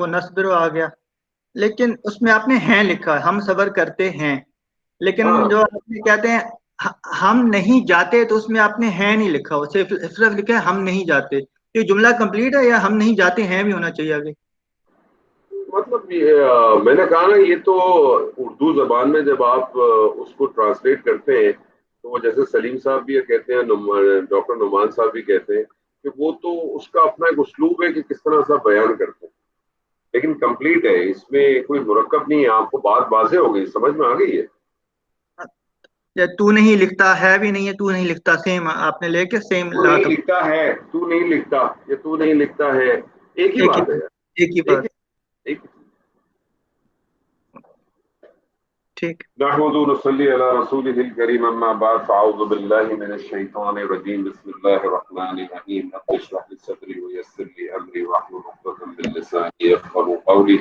وہ نصبر آ گیا، لیکن اس میں آپ نے ہیں لکھا، ہم صبر کرتے ہیں، لیکن جو آپ نے کہتے ہیں ہم نہیں جاتے، تو اس میں آپ نے ہیں نہیں لکھا، وہ صرف لکھا ہے ہم نہیں جاتے. یہ جملہ کمپلیٹ ہے یا ہم نہیں جاتے ہیں بھی ہونا چاہیے آگے؟ مطلب میں نے کہا نا، یہ تو اردو زبان میں جب آپ اس کو ٹرانسلیٹ کرتے ہیں تو وہ جیسے سلیم صاحب بھی کہتے ہیں، ڈاکٹر نعمان صاحب بھی کہتے ہیں کہ وہ تو اس کا اپنا ایک اسلوب ہے کہ کس طرح سے بیان کرتے ہیں، لیکن کمپلیٹ ہے، اس میں کوئی مرکب نہیں ہے. آپ کو بات واضح ہو گئی، سمجھ میں آ گئی ہے. یا تو نہیں لکھتا ہے بھی نہیں ہے، تو نہیں لکھتا سیم آپ نے لے کے سیم تو نہیں لکھتا ہے، تو نہیں لکھتا، یہ تو نہیں لکھتا ہے، ایک ہی بات ہے یار، ایک ہی بات. ایک. ٹھیک. نحمد ونصلي على رسوله الكريم، اما بعد، فاعوذ بالله من الشيطان الرجيم، بسم الله الرحمن الرحيم. رب اشرح لي صدري ويسر لي امري واحلل عقدة من لساني يفقهوا قولي.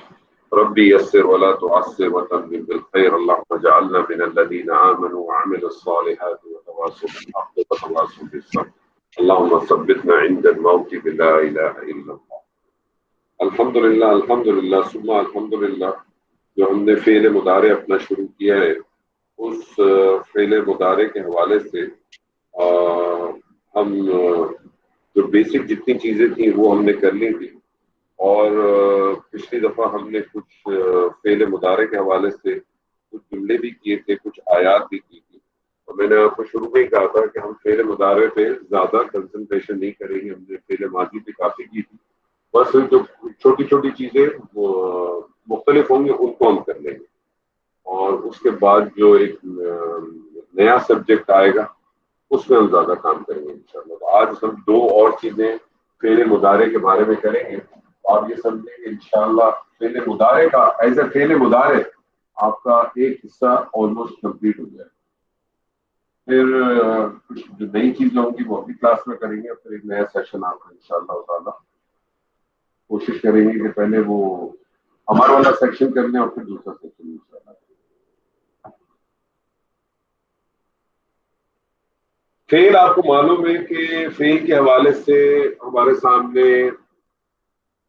ربي يسر ولا تعسر وتمم بالخير. اللهم اجعلنا من الذين امنوا وعملوا الصالحات وتواصوا بالحق وتواصوا بالصبر. اللهم ثبتنا عند الموت بلا اله الا الله. الحمد للہ، الحمد للہ، ثم الحمد للہ. جو ہم نے فعل مضارع اپنا شروع کیا ہے، اس فعل مضارع کے حوالے سے ہم جو بیسک جتنی چیزیں تھیں وہ ہم نے کر لی تھی، اور پچھلی دفعہ ہم نے کچھ فعل مضارع کے حوالے سے کچھ جملے بھی کیے تھے، کچھ آیات بھی کی تھی. اور میں نے آپ کو شروع میں ہی کہا تھا کہ ہم فعل مضارع پہ زیادہ کنسنٹریشن نہیں کریں گے. ہم نے فعل ماضی پہ کافی کی تھی، بس جو چھوٹی چھوٹی چیزیں وہ مختلف ہوں گے ان کو ہم کر لیں گے. اور اس کے بعد جو ایک نیا سبجیکٹ آئے گا اس میں ہم زیادہ کام کریں گے انشاءاللہ. تو آج ہم دو اور چیزیں فعل مضارع کے بارے میں کریں گے. آپ یہ سمجھیں کہ انشاءاللہ فعل مضارع کا ایز اے فعل مضارع آپ کا ایک حصہ آلموسٹ کمپلیٹ ہو جائے. پھر کچھ جو نئی چیزیں ہوں گی وہ اگلی کلاس میں کریں گے. پھر ایک نیا سیشن آپ کا انشاءاللہ تعالیٰ کوشش کریں گے کہ پہلے وہ ہمارا والا سیکشن کر لیں اور پھر دوسرا سیکشن انشاءاللہ. فعل آپ کو معلوم ہے کہ فعل کے حوالے سے ہمارے سامنے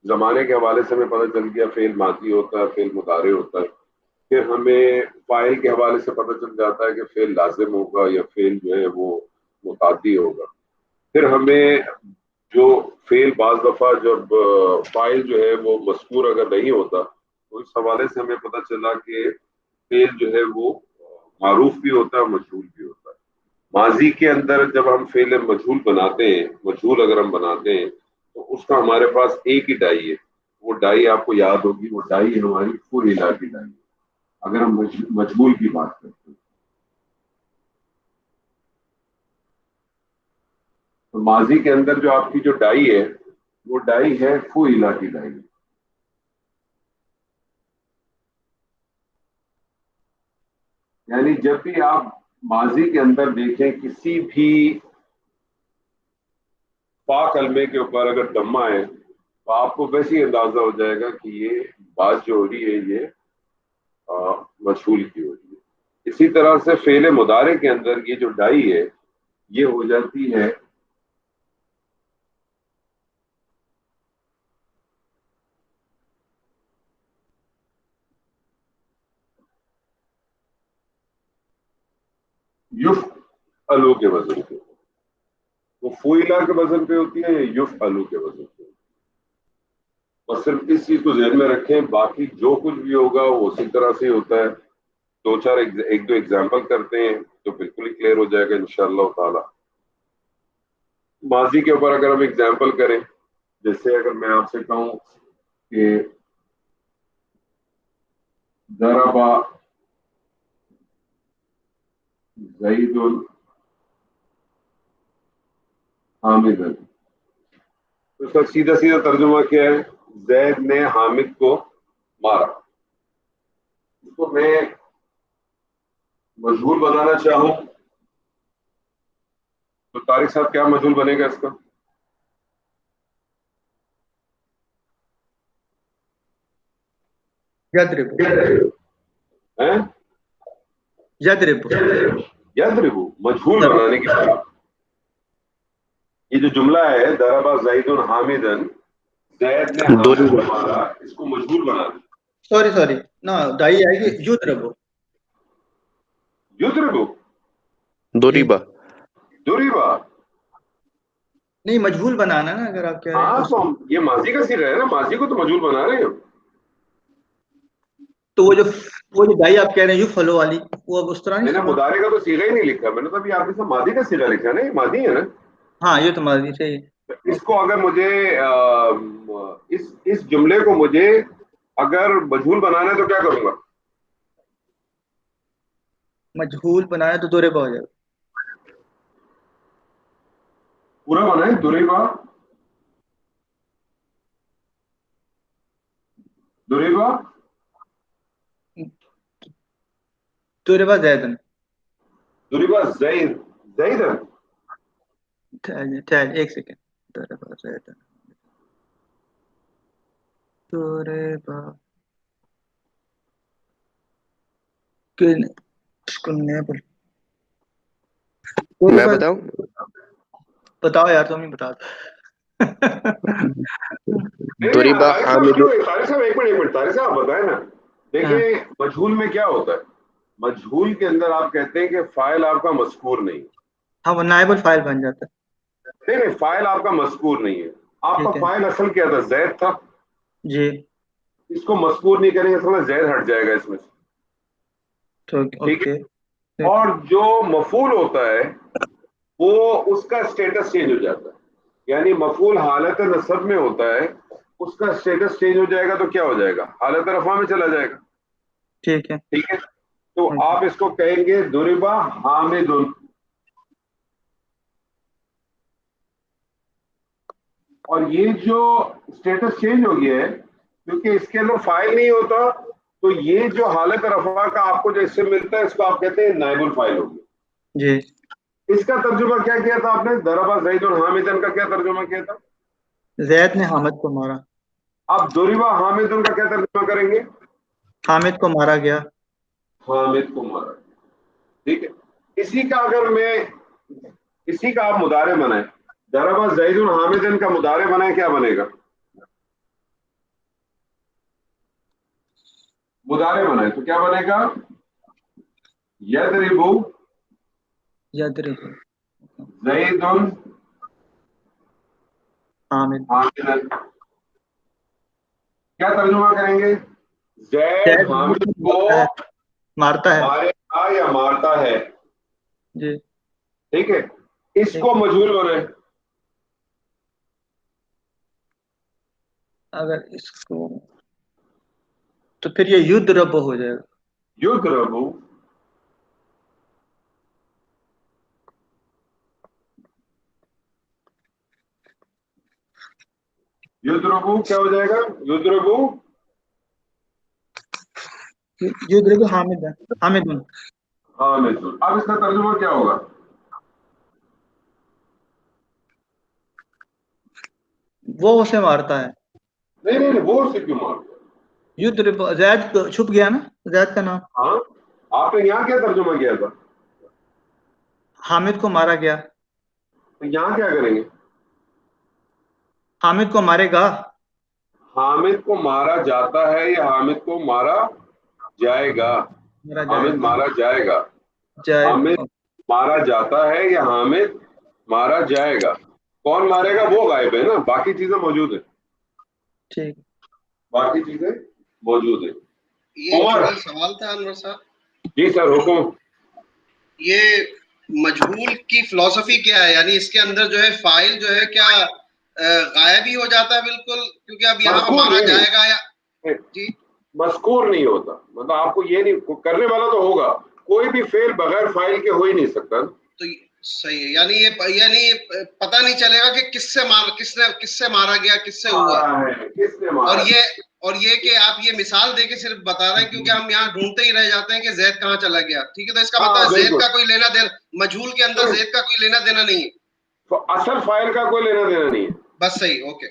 زمانے کے حوالے سے ہمیں پتہ چل گیا فعل ماضی ہوتا ہے، فعل مضارع ہوتا ہے. پھر ہمیں فاعل کے حوالے سے پتہ چل جاتا ہے کہ فعل لازم ہوگا یا فعل جو ہے وہ متعدی ہوگا. پھر ہمیں جو فعل بعض دفعہ جب فاعل جو ہے وہ مذکور اگر نہیں ہوتا تو اس حوالے سے ہمیں پتہ چلا کہ فعل جو ہے وہ معروف بھی ہوتا ہے اور مجہول بھی ہوتا ہے. ماضی کے اندر جب ہم فعل مجہول بناتے ہیں، مجہول اگر ہم بناتے ہیں تو اس کا ہمارے پاس ایک ہی ڈائی ہے. وہ ڈائی آپ کو یاد ہوگی، وہ ڈائی ہماری فعل کی ڈائی ہے اگر ہم مجہول کی بات کرتے ہیں. تو ماضی کے اندر جو آپ کی جو ڈائی ہے وہ ڈائی ہے فعل کی ڈائی. یعنی جب بھی آپ ماضی کے اندر دیکھیں کسی بھی فا کلمے کے اوپر اگر دمہ ہے تو آپ کو ویسے ہی اندازہ ہو جائے گا کہ یہ بات جو ہو رہی ہے یہ مجہول کی ہو رہی ہے. اسی طرح سے فعل مضارع کے اندر یہ جو ڈائی ہے یہ ہو جاتی ہے یفعلو کے وزن پہ. وہ فعلا کے وزن پہ ہوتی ہے یا یفعلو کے وزن پہ. بس صرف اس چیز کو ذہن میں رکھیں، باقی جو کچھ بھی ہوگا وہ اسی طرح سے ہوتا ہے. دو چار ایک دو ایگزامپل کرتے ہیں تو بالکل ہی کلیئر ہو جائے گا انشاءاللہ تعالی. ماضی کے اوپر اگر ہم ایگزامپل کریں، جیسے اگر میں آپ سے کہوں کہ ضرب زید حامد، اس کا سیدھا سیدھا ترجمہ کیا ہے؟ زید نے حامد کو مارا. اس کو میں مجہول بنانا چاہوں تو طارق صاحب کیا مجہول بنے گا اس کا؟ یضرب مجہول بنانے کی بات. یہ جو جملہ ہے ضرب زید حامدا، زید نے حامد کو مارا، اس کو مجہول بنا دیا. سوری نا دائی آئے گی یضرب. یضرب ضرب. ضرب. نہیں مجہول بنانا نا اگر آپ کہہ رہے ہیں. ہاں تو یہ ماضی کا صیغہ ہے نا، ماضی کو تو مجہول بنا رہے ہیں. تو وہ جو دائی آپ کہہ رہے ہیں یفعلوا والی، وہ اب اس طرح میں نے نہیں. مضارع کا تو صیغہ ہی نہیں لکھا، میں نے تو ابھی آپ کے ساتھ ماضی کا صیغہ لکھا نا، یہ ماضی ہے نا. ہاں یہ تو ماضی سے ہی. اس کو اگر مجھے اس جملے کو مجھے اگر مجہول بنانا ہے تو کیا کروں گا؟ مجہول بنایا تو ضرب ہو جائے گا. پورا بنائیں ضرب. ضرب ضرب زیدن. ضرب زید. زید ٹھہر ایک سیکنڈ. ضرب زیدن ضرب میں بتاؤں؟ بتاؤ یار، تم نہیں بتا. ضرب حامد. طارق صاحب ایک منٹ طارق صاحب آپ بتائیں نا. دیکھیں مجہول میں کیا ہوتا ہے، مجہول کے اندر آپ کہتے ہیں کہ فاعل آپ کا مذکور نہیں. ہاں وہ نائب الفاعل بن جاتا ہے. نہیں فاعل آپ کا مذکور نہیں ہے. آپ کا فاعل اصل کیا تھا؟ زید تھا. جی اس کو مذکور نہیں کریں گے، اصل میں زید ہٹ جائے گا اس میں سے. ٹھیک ہے. اور جو مفعول ہوتا ہے وہ اس کا اسٹیٹس چینج ہو جاتا ہے. یعنی مفعول حالت نصب میں ہوتا ہے، اس کا اسٹیٹس چینج ہو جائے گا تو کیا ہو جائے گا؟ حالت رفع میں چلا جائے گا. ٹھیک ہے. تو آپ اس کو کہیں گے ضرب حامد. اور یہ جو اسٹیٹس چینج ہو گیا ہے کیونکہ اس کے اندر فاعل نہیں ہوتا، تو یہ جو حالت رفع کا آپ کو جو اس سے ملتا ہے اس کو آپ کہتے ہیں نائب الفاعل ہو گیا. جی اس کا ترجمہ کیا کیا تھا آپ نے؟ ضرب زید حامدا کا کیا ترجمہ کیا تھا؟ زید نے حامد کو مارا. اب ضرب حامدا کا کیا ترجمہ کریں گے؟ حامد کو مارا گیا. حامد کو مارا. ٹھیک ہے. اسی کا اگر میں اسی کا آپ مضارع بنائیں، ضرب زید حامدا کا مضارع بنائیں، کیا بنے گا؟ مضارع بنائیں تو کیا بنے گا؟ یضرب یضرب زید حامد. حامدا. کیا ترجمہ کریں گے؟ زید حامد کو مارتا ہے. مارے گا یا مارتا ہے. جی ٹھیک ہے. اس کو مجہول بنائیں. اگر اس کو تو پھر یہ یضرب ہو جائے گا. یضرب یضرب کیا ہو جائے گا؟ یضرب یضرب حامد حامد. حامد. اب اس کا ترجمہ کیا ہوگا؟ وہ اسے مارتا ہے. نہیں وہ اسے کیوں مارتا ہے؟ یضرب زید چھپ گیا نا، زید کا نام. ہاں آپ نے یہاں کیا ترجمہ کیا تھا؟ حامد کو مارا گیا. تو یہاں کیا کریں گے؟ حامد کو مارے گا. حامد کو مارا جاتا ہے یا حامد کو مارا جائے گا؟ حامد مارا جائے گا. حامد مارا جاتا ہے یا حامد مارا جائے گا؟ کون مارے گا وہ غائب ہے نا، باقی چیزیں موجود ہیں. ٹھیک. باقی چیزیں موجود ہیں. یہ چھوٹا سوال تھا انور صاحب. جی سر حکم. یہ مجہول کی فلسفی کیا ہے؟ یعنی اس کے اندر جو ہے فاعل جو ہے کیا غائب ہی ہو جاتا ہے بالکل؟ کیونکہ اب یہاں پہ مارا جائے گا یا جی مذکور نہیں ہوتا. مطلب آپ کو یہ نہیں کرنے والا تو ہوگا، کوئی بھی فعل بغیر فاعل کے ہو ہی نہیں سکتا. تو صحیح ہے. یعنی پتہ نہیں چلے گا کہ کس سے مارا گیا، کس سے ہوا. کس نے مارا. اور یہ کہ آپ یہ مثال دے کے صرف بتا رہے ہیں کیونکہ ہم یہاں ڈھونڈتے ہی رہ جاتے ہیں کہ زید کہاں چلا گیا. ٹھیک ہے. تو اس کا مطلب زید کا کوئی لینا دینا، مجہول کے اندر زید کا کوئی لینا دینا نہیں ہے. اصل فاعل کا کوئی لینا دینا نہیں ہے. بس صحیح. اوکے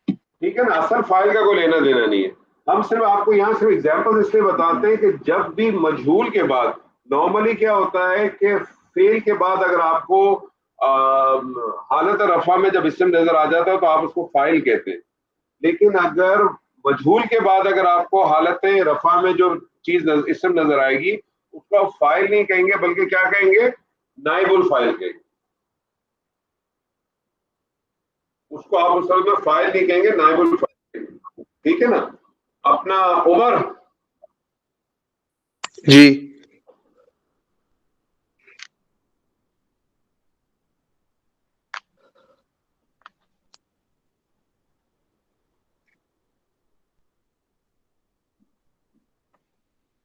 ٹھیک ہے نا. اصل فاعل کا کوئی لینا دینا نہیں ہے. ہم صرف آپ کو یہاں صرف ایگزامپل اس لیے بتاتے ہیں کہ جب بھی مجہول کے بعد نارملی کیا ہوتا ہے کہ فعل کے بعد اگر آپ کو حالت رفع میں جب اسم نظر آ جاتا ہے تو آپ اس کو فاعل کہتے ہیں. لیکن اگر مجہول کے بعد اگر آپ کو حالت رفع میں جو چیز اسم نظر آئے گی اس کو آپ فاعل نہیں کہیں گے بلکہ کیا کہیں گے؟ نائب الفاعل کہیں گے. اس کو آپ اصل میں فاعل نہیں کہیں گے، نائب الفاعل کہیں گے. ٹھیک ہے نا؟ اپنا عمر جی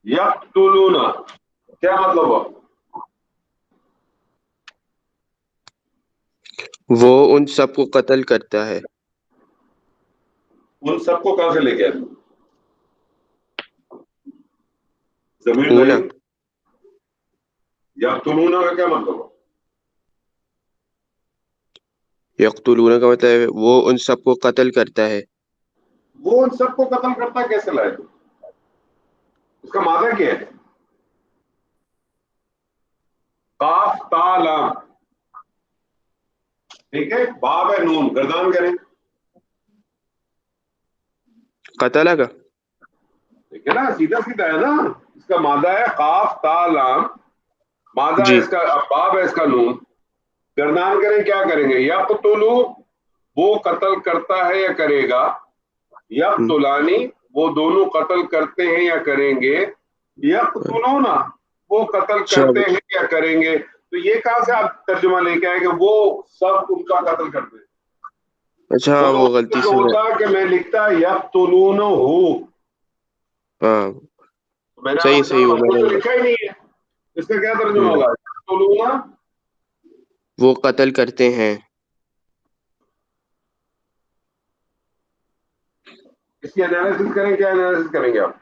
یقتلون کیا مطلب ہوا؟ وہ ان سب کو قتل کرتا ہے. ان سب کو کہاں سے لے کے آئے؟ ضمیر اونا نہیں. یقتلون کا کیا مطلب ہوا؟ یقتلون کا مطلب ہے وہ ان سب کو قتل کرتا ہے. وہ ان سب کو قتل کرتا کیسے لائے؟ اس کا معنی کیا ہے؟ قاف تا لام، ٹھیک ہے، باب ہے نون، گردان کریں. قتل کا ٹھیک ہے نا، سیدھا سیدھا ہے نا. اس کا مادہ ہے قاف تا لام، مادہ ہے جی اس کا، باب ہے اس کا نون. گردان کریں کیا کریں گے؟ یقتلو وہ قتل کرتا ہے یا کرے گا، یقتلانی وہ دونوں قتل کرتے ہیں یا کریں گے، یقتلون وہ قتل کرتے ہیں یا کریں گے. تو یہ کہاں سے آپ ترجمہ لے کے آئے کہ وہ سب ان کا قتل کرتے ہیں؟ اچھا وہ وہ غلطی تو سے ہوتا کہ میں لکھتا یقتلون ہو، ہاں میں نے صحیح آپ صحیح وہ میں کو نے لکھا ہی نہیں ہے. اس کا کیا ترجمہ ہوگا؟ یقتلون وہ قتل کرتے ہیں. اس کی انالیسس کریں. کیا انالیسس کریں گے آپ؟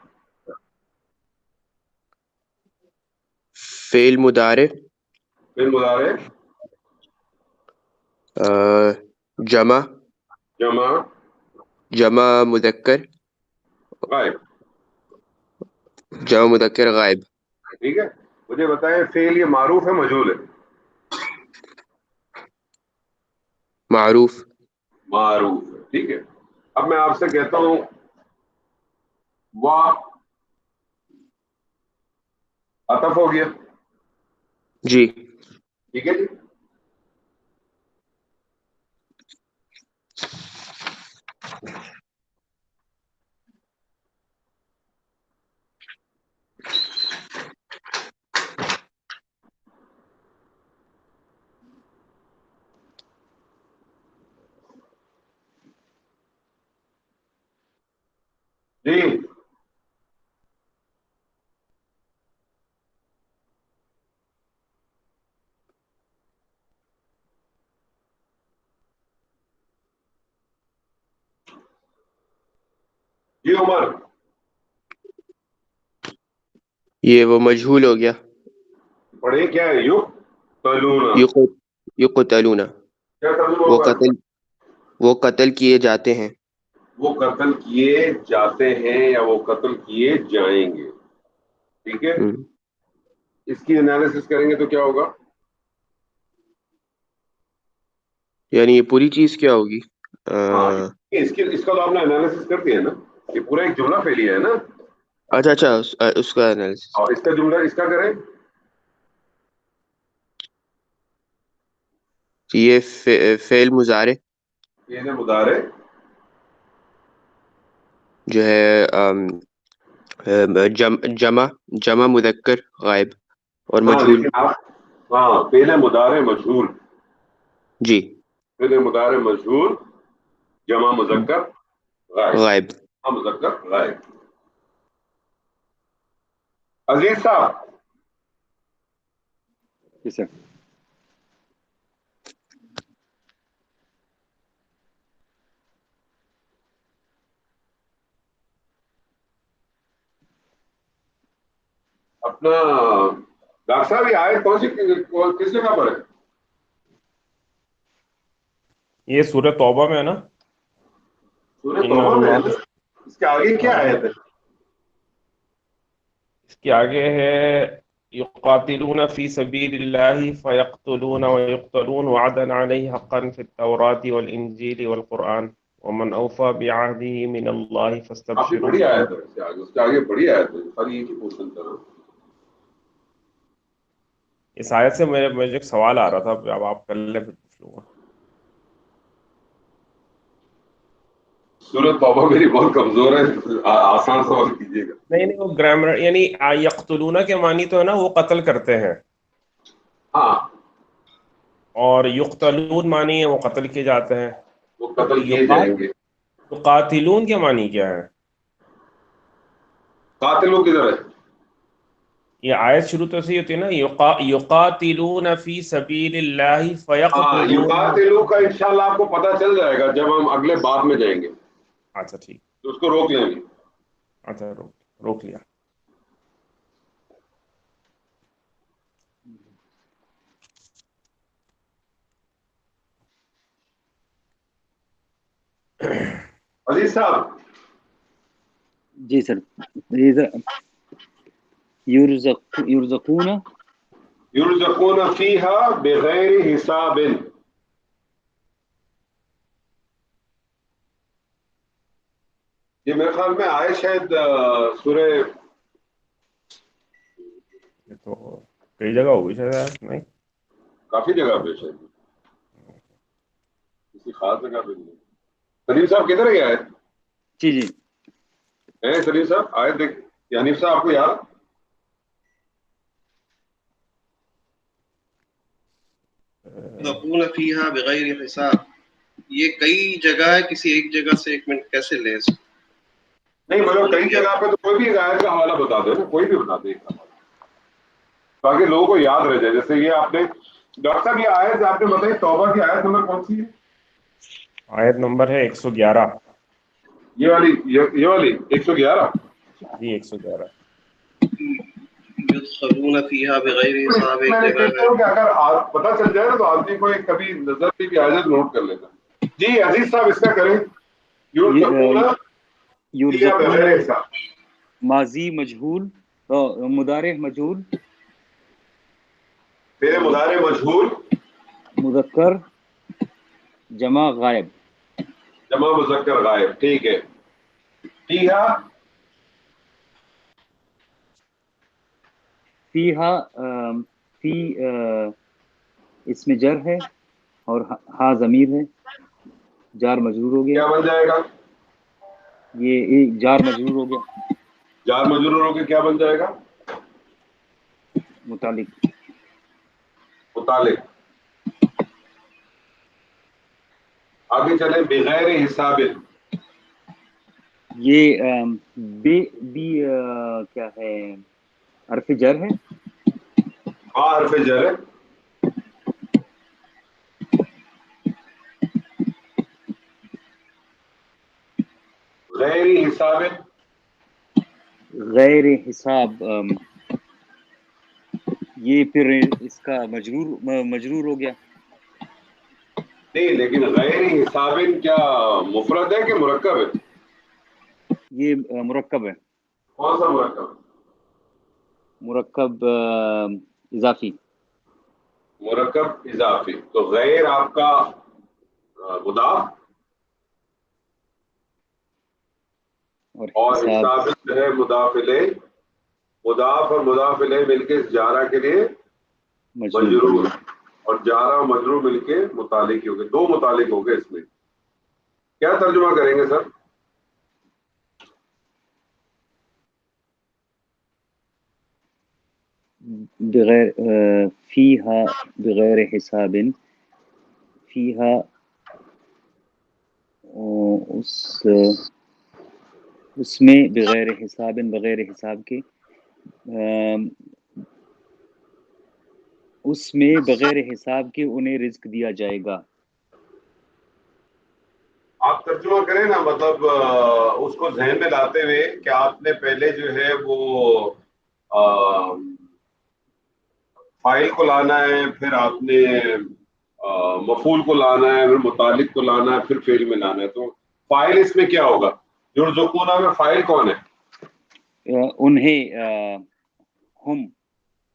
فعل مضارع فعل مضارع جمع جمع جمع مذکر غائب. جمع مذکر غائب. ٹھیک ہے، مجھے بتائیں فعل یہ معروف ہے مجہول ہے؟ معروف. معروف ہے. ٹھیک ہے، اب میں آپ سے کہتا ہوں وا عطف ہو گیا. جی ٹھیک ہے جی. جی جی عمر، یہ وہ مجہول ہو گیا. پڑھے کیا ہے؟ یقتلون یقتلون کیا ترجمہ وہ ہوگا؟ قتل وہ قتل کیے جاتے ہیں. وہ قتل کیے جاتے ہیں یا وہ قتل کیے جائیں گے. ٹھیک ہے، ہم، اس کی انالیسس کریں گے تو کیا ہوگا؟ یعنی یہ پوری چیز کیا ہوگی؟ ہاں، اس کا تو آپ نے انالیسس کر دیا نا. یہ پورا ایک جملہ پھیلیا ہے نا. اچھا اچھا اس کا انالیسس. اور اس کا جملہ اس کا کریں. یہ فعل مضارع فعل مضارع جو ہے جمع مذکر غائب اور ہاں، مجہول. لیکن آپ ہاں فعل مضارع مجہول، جی فعل مضارع مجہول، جمع مذکر غائب، غائب. جمع مذکر غائب. عزیز صاحب، جی سر. اپنا ڈاکٹر صاحب یہ آیت کون سی کس جگہ پر ہے؟ یہ سورہ توبہ میں ہے نا. سورہ ان توبہ میں ہے نا؟ اللہ، اس کے آگے کیا ہاں آیت ہے؟ اس کے آگے ہے یقاتلون فی سبیل اللہ فیقتلون ویقتلون وعدا علیہ حقا فی التوراۃ والانجیل والقرآن ومن اوفى بعهده من الله کافی فاستبشروا. بڑی آیت ہے، اس سے آگے بڑی آیت ہے، ساری ایک ہی پورشن تھا نا. اس آیت سے مجھے ایک سوال آ رہا تھا، اب آپ کر لیں پھر پوچھ لوں گا. سورۃ توبہ میری بہت کمزور ہے، آسان سوال کیجیے گا. نہیں وہ گرامر یعنی یقتلون کے معنی تو ہے نا وہ قتل کرتے ہیں، ہاں اور یقتلون معنی ہے وہ قتل کیے جاتے ہیں. وہ قتل کیے جائیں گے. قاتلون کے معنی کیا ہے؟ قاتلوں کدھر ہے؟ یہ آیت شروع تو صحیح ہوتی ہے نا، یقاتلون فی سبیل اللہ ہاں فیقتلون. یقاتلوا کا انشاءاللہ آپ کو پتہ چل جائے گا جب ہم اگلے باب میں جائیں گے، اچھا ٹھیک، تو اس کو روک لیں گے. اچھا روک لیا. عزیز صاحب جی سر. یرزقون یرزقون فیہا بغیر حساب. یہ میرے خیال میں آئے شاید سورہ، یہ تو کئی جگہ ہوگی شاید، نہیں کافی جگہ پہ شاید، کسی خاص جگہ پہ نہیں. سلیم صاحب کدھر گیا ہے؟ جی جی سلیم صاحب آئے دیکھ، حنیف صاحب آپ کو یاد؟ یقون فیہا بغیر حساب، یہ کئی جگہ ہے، کسی ایک جگہ سے ایک منٹ کیسے لیں اس کو؟ نہیں مطلب کئی جگہ پہ تو کوئی بھی ایک آیت کا حوالہ بتا دے نا، کوئی بھی بتا دے تاکہ لوگوں کو یاد رہ جائے. جیسے یہ آپ نے ڈاکٹر صاحب یہ آیت آپ نے بتائی توبہ کی آیت نمبر کون سی ہے؟ آیت نمبر ہے 111. یہ والی 111. جی 111. یدخلون فیہا بغیر حساب ایک میں نے جگہ کہتا ہے. ہوں کہ اگر پتہ چل جائے نا تو آدمی کو ایک کبھی نظر پہ بھی آیت نوٹ کر لیتا. جی عزیز صاحب اس کا کریں. یرزقون فیہا بغیر حساب، ماضی مجہول، مضارع مجہول، فعل مضارع مجہول، مذکر جمع غائب. جمع مذکر غائب. ٹھیک ہے. فیہا فیہا فی اس میں جر ہے اور ہا ضمیر ہے، جار مجرور ہو گیا. کیا بن جائے گا؟ یہ ایک جار مجرور ہو گیا، جار مجرور ہو کے کیا بن جائے گا؟ متعلق. متعلق. آگے چلیں. بغیر حساب، یہ بے بھی کیا ہے، حرف جر ہے. ہاں حرف جر ہے. غیر حساب، غیر حساب، یہ پھر اس کا مجرور ہو گیا. نہیں لیکن غیر حساب کیا مفرد ہے کہ مرکب ہے؟ یہ مرکب ہے، کون سا مرکب؟ مرکب اضافی. مرکب اضافی. تو غیر آپ کا مضاف اور حساب جو ہے مضاف الیہ. مضاف اور مضاف الیہ مل کے جارہ کے لیے مجرور، اور جارہ اور مجرور مل کے متعلق ہو گئے. دو متعلق ہو گئے. اس میں کیا ترجمہ کریں گے سر؟ بغیر فیہا بغیر حساب، فیہا اس میں بغیر حساب، بغیر حساب کے، اس میں بغیر حساب کے انہیں رزق دیا جائے گا. آپ ترجمہ کریں نا، مطلب اس کو ذہن میں لاتے ہوئے کہ آپ نے پہلے جو ہے وہ فائل کو لانا ہے، پھر آپ نے مفعول کو لانا ہے، پھر متعلق کو لانا ہے، پھر فعل میں لانا ہے. تو فائل اس میں کیا ہوگا؟ یرزقون میں فائل کون ہے؟ انہیں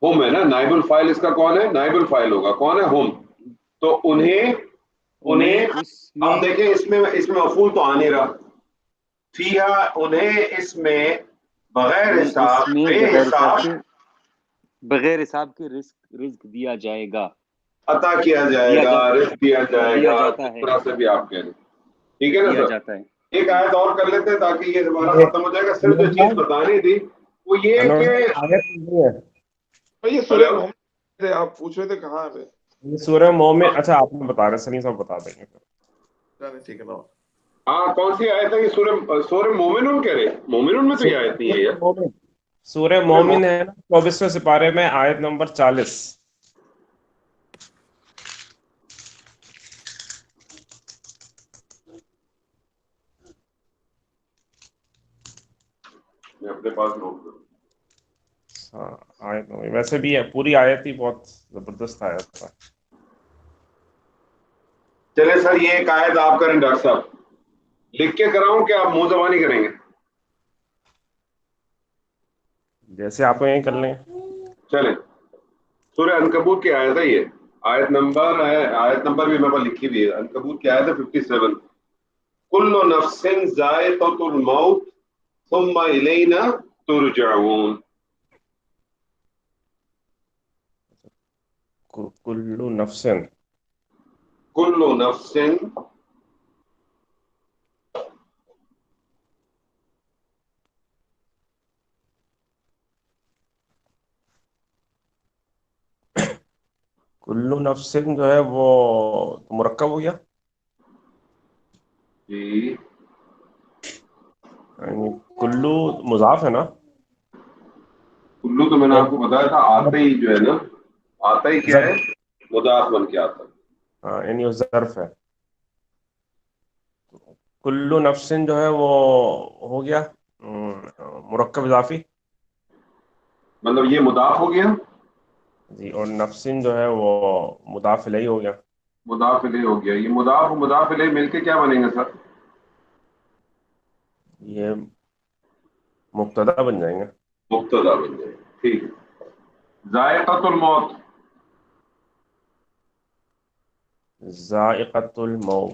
ہم ہے نا. نائب الفائل اس کا کون ہے؟ نائب الفائل ہوگا. کون ہے؟ ہم. تو انہیں انہیں اب دیکھیں اس میں مفعول تو آ نہیں رہا. فیہا انہیں اس میں بغیر حساب بغیر حساب کے رزق دیا جائے گا, عطا کیا جائے گا, رزق دیا جائے گا, جاتا ہے, اس طرح سے بھی آپ کہہ رہے ہیں. ٹھیک ہے نا دیا سر؟ جاتا ہے. ایک آیت اور کر لیتے ہیں تاکہ یہ ہمارا ختم ہو جائے گا. صرف جو چیز بتانی تھی وہ یہ کہ یہ سورہ محمد سے آپ پوچھ رہے تھے کہاں ہے؟ یہ سورہ مومن. اچھا آپ نے بتا رہے, سنی صاحب بتا دیں گے. ٹھیک ہے نا. ہاں کون سی آیت ہے یہ؟ سورہ مومنون کہہ رہے ہیں. مومنون میں تو یہ آیت نہیں ہے یار. سورہ مومن ہے نا 24ویں سپارے میں آیت نمبر 40. میں اپنے پاس نوٹ کروں. ہاں آیت نمبر ویسے بھی ہے, پوری آیت ہی بہت زبردست آیت تھا. چلے سر یہ ایک آیت آپ کریں ڈاکٹر صاحب, لکھ کے کراؤں کہ آپ منہ زبانی کریں گے؟ جیسے آپ یہیں کر لیں. چلیں سورہ عنکبوت کی آیت ہے یہ. آیت نمبر بھی میرے پاس لکھی ہوئی ہے. عنکبوت کی آیت ہے 57. کل نفس ذائقۃ الموت ثم الینا ترجعون. کل نفس کلو نفسن جو ہے وہ مرکب ہو گیا. جی کلو مضاف ہے نا. کلو تو میں نے آپ کو بتایا تھا آتے ہی جو ہے نا, آتا ہی کیا ہے, مضاف بن کے آتا ہے. ہاں یعنی وہ ظرف ہے. کلو نفسن جو ہے وہ ہو گیا مرکب اضافی, مطلب یہ مضاف ہو گیا جی, اور نفسن جو ہے وہ مضاف الیہ ہو گیا. مضاف الیہ ہو گیا. یہ مضاف و مضاف الیہ مل کے کیا بنیں گے سر؟ یہ مبتدا بن جائیں گے. مبتدا بن جائے گا. ٹھیک ہے. ذائقۃ الموت, ذائقۃ الموت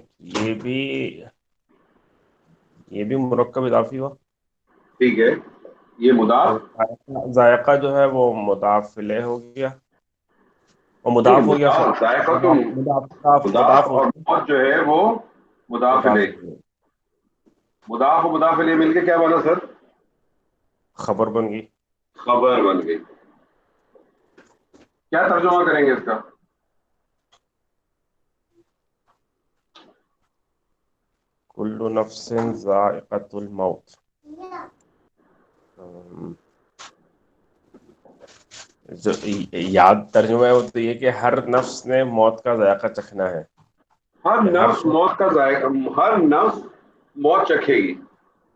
یہ بھی مرکب اضافی ہوا. ٹھیک ہے. یہ مضاف, اور ذائقہ جو ہے وہ مضاف الیہ ہو گیا, اور نہیں مضاف ہو گیا. مضاف, ذائقۃ مضاف اور موت جو ہے وہ مضاف الیہ. مضاف و مضاف الیہ مل کے کیا بنا سر؟ خبر بن گئی. خبر بن گئی. کیا ترجمہ کریں گے اس کا؟ کل نفس ذائقۃ الموت. جو یاد ترجمہ ہے وہ تو یہ کہ ہر نفس نے موت کا ذائقہ چکھنا ہے. ہر نفس موت کا ذائقہ, ہر نفس موت چکھے گی,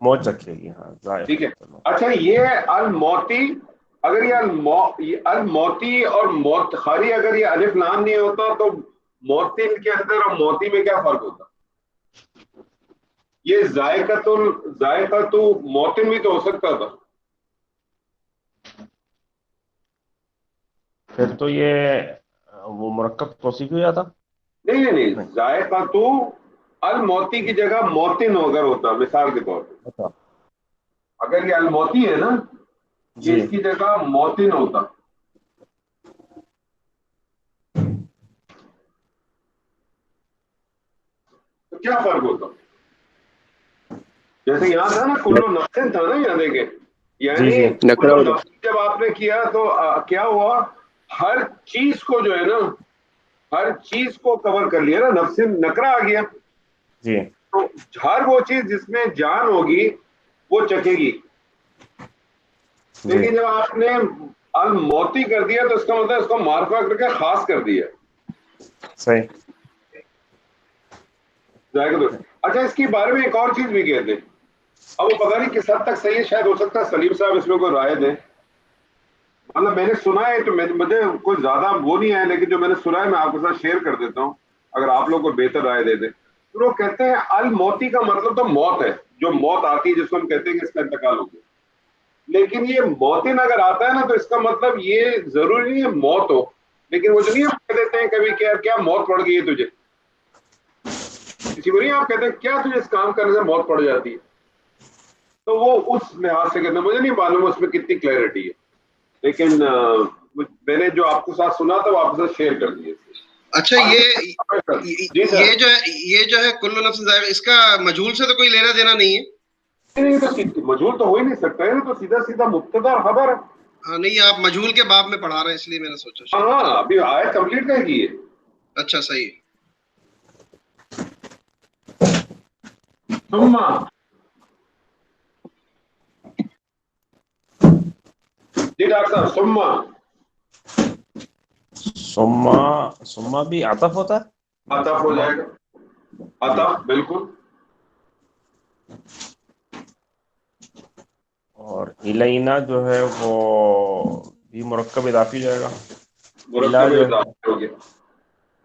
موت چکھے گی. ہاں ٹھیک ہے. اچھا یہ الموتی, اگر یہ الموتی اور موت خالی اگر یہ الف لام نہیں ہوتا تو موتن کے اندر اور موتی میں کیا فرق ہوتا؟ یہ ذائقۃ موتن بھی تو ہو سکتا تھا. پھر تو یہ وہ مرکب توصیفی ہو جاتا. نہیں, ذائقۃ الموتی کی جگہ موتن اگر ہوتا, مثال کے طور پہ اگر یہ الموتی ہے نا, یہ اس کی جگہ موتن ہوتا تو کیا فرق ہوتا؟ جیسے یہاں تھا نا کلو نفسن تھا نا, یہاں دیکھیں, یعنی کلو نفسن جب آپ نے کیا تو کیا ہوا, ہر چیز کو جو ہے نا, ہر چیز کو کور کر لیا نا, نفسن نکرا آ گیا. جی, تو ہر وہ چیز جس میں جان ہوگی وہ چکھے گی. لیکن جب آپ نے الموتی کر دیا تو اس کا مطلب اس کو معرفہ کر کے خاص کر دیا. صحیح. اچھا اس کے بارے میں ایک اور چیز بھی کہتے ہیں, اب وہ پتہ نہیں کس حد تک صحیح ہے, شاید ہو سکتا ہے سلیم صاحب اس میں کوئی رائے دیں. مطلب میں نے سنا ہے تو مجھے کوئی زیادہ وہ نہیں ہے, لیکن جو میں نے سنا ہے میں آپ کے ساتھ شیئر کر دیتا ہوں اگر آپ لوگ کو بہتر رائے دے دیں. تو وہ کہتے ہیں الموتی کا مطلب تو موت ہے, جو موت آتی ہے جس کو ہم کہتے ہیں کہ اس کا انتقال ہو گیا. لیکن یہ موتن اگر آتا ہے نا تو اس کا مطلب یہ ضروری نہیں ہے موت ہو, لیکن وہ جو نہیں کہہ دیتے ہیں کبھی کیا موت پڑ گئی ہے تجھے, کسی کو نہیں آپ کہتے ہیں کیا تجھے اس کام کرنے سے موت پڑ جاتی ہے, تو وہ اس لحاظ سے کرنا. مجھے نہیں معلوم اس میں کتنی کلیئرٹی ہے, لیکن میں نے جو آپ کے ساتھ سنا تھا وہ آپ کے ساتھ شیئر کر دیے. اچھا جی سر, یہ جو ہے کل نفس ذائقہ, اس کا مجہول سے تو کوئی لینا دینا نہیں ہے؟ تو مجہول تو ہو ہی نہیں سکتا ہے, تو سیدھا سیدھا مبتدا اور خبر. ہاں نہیں, آپ مجہول کے باب میں پڑھا رہے ہیں اس لیے میں نے سوچا. ہاں ابھی آیت کمپلیٹ کر کی ہے. اچھا صحیح. ثم جی ڈاکٹر صاحب, ثم بھی عطف ہوتا ہے؟ عطف ہو جائے گا, عطف بالکل. اور الینا جو ہے وہ بھی مرکب اضافی ہو جائے گا. مرکب اضافی ہو گیا.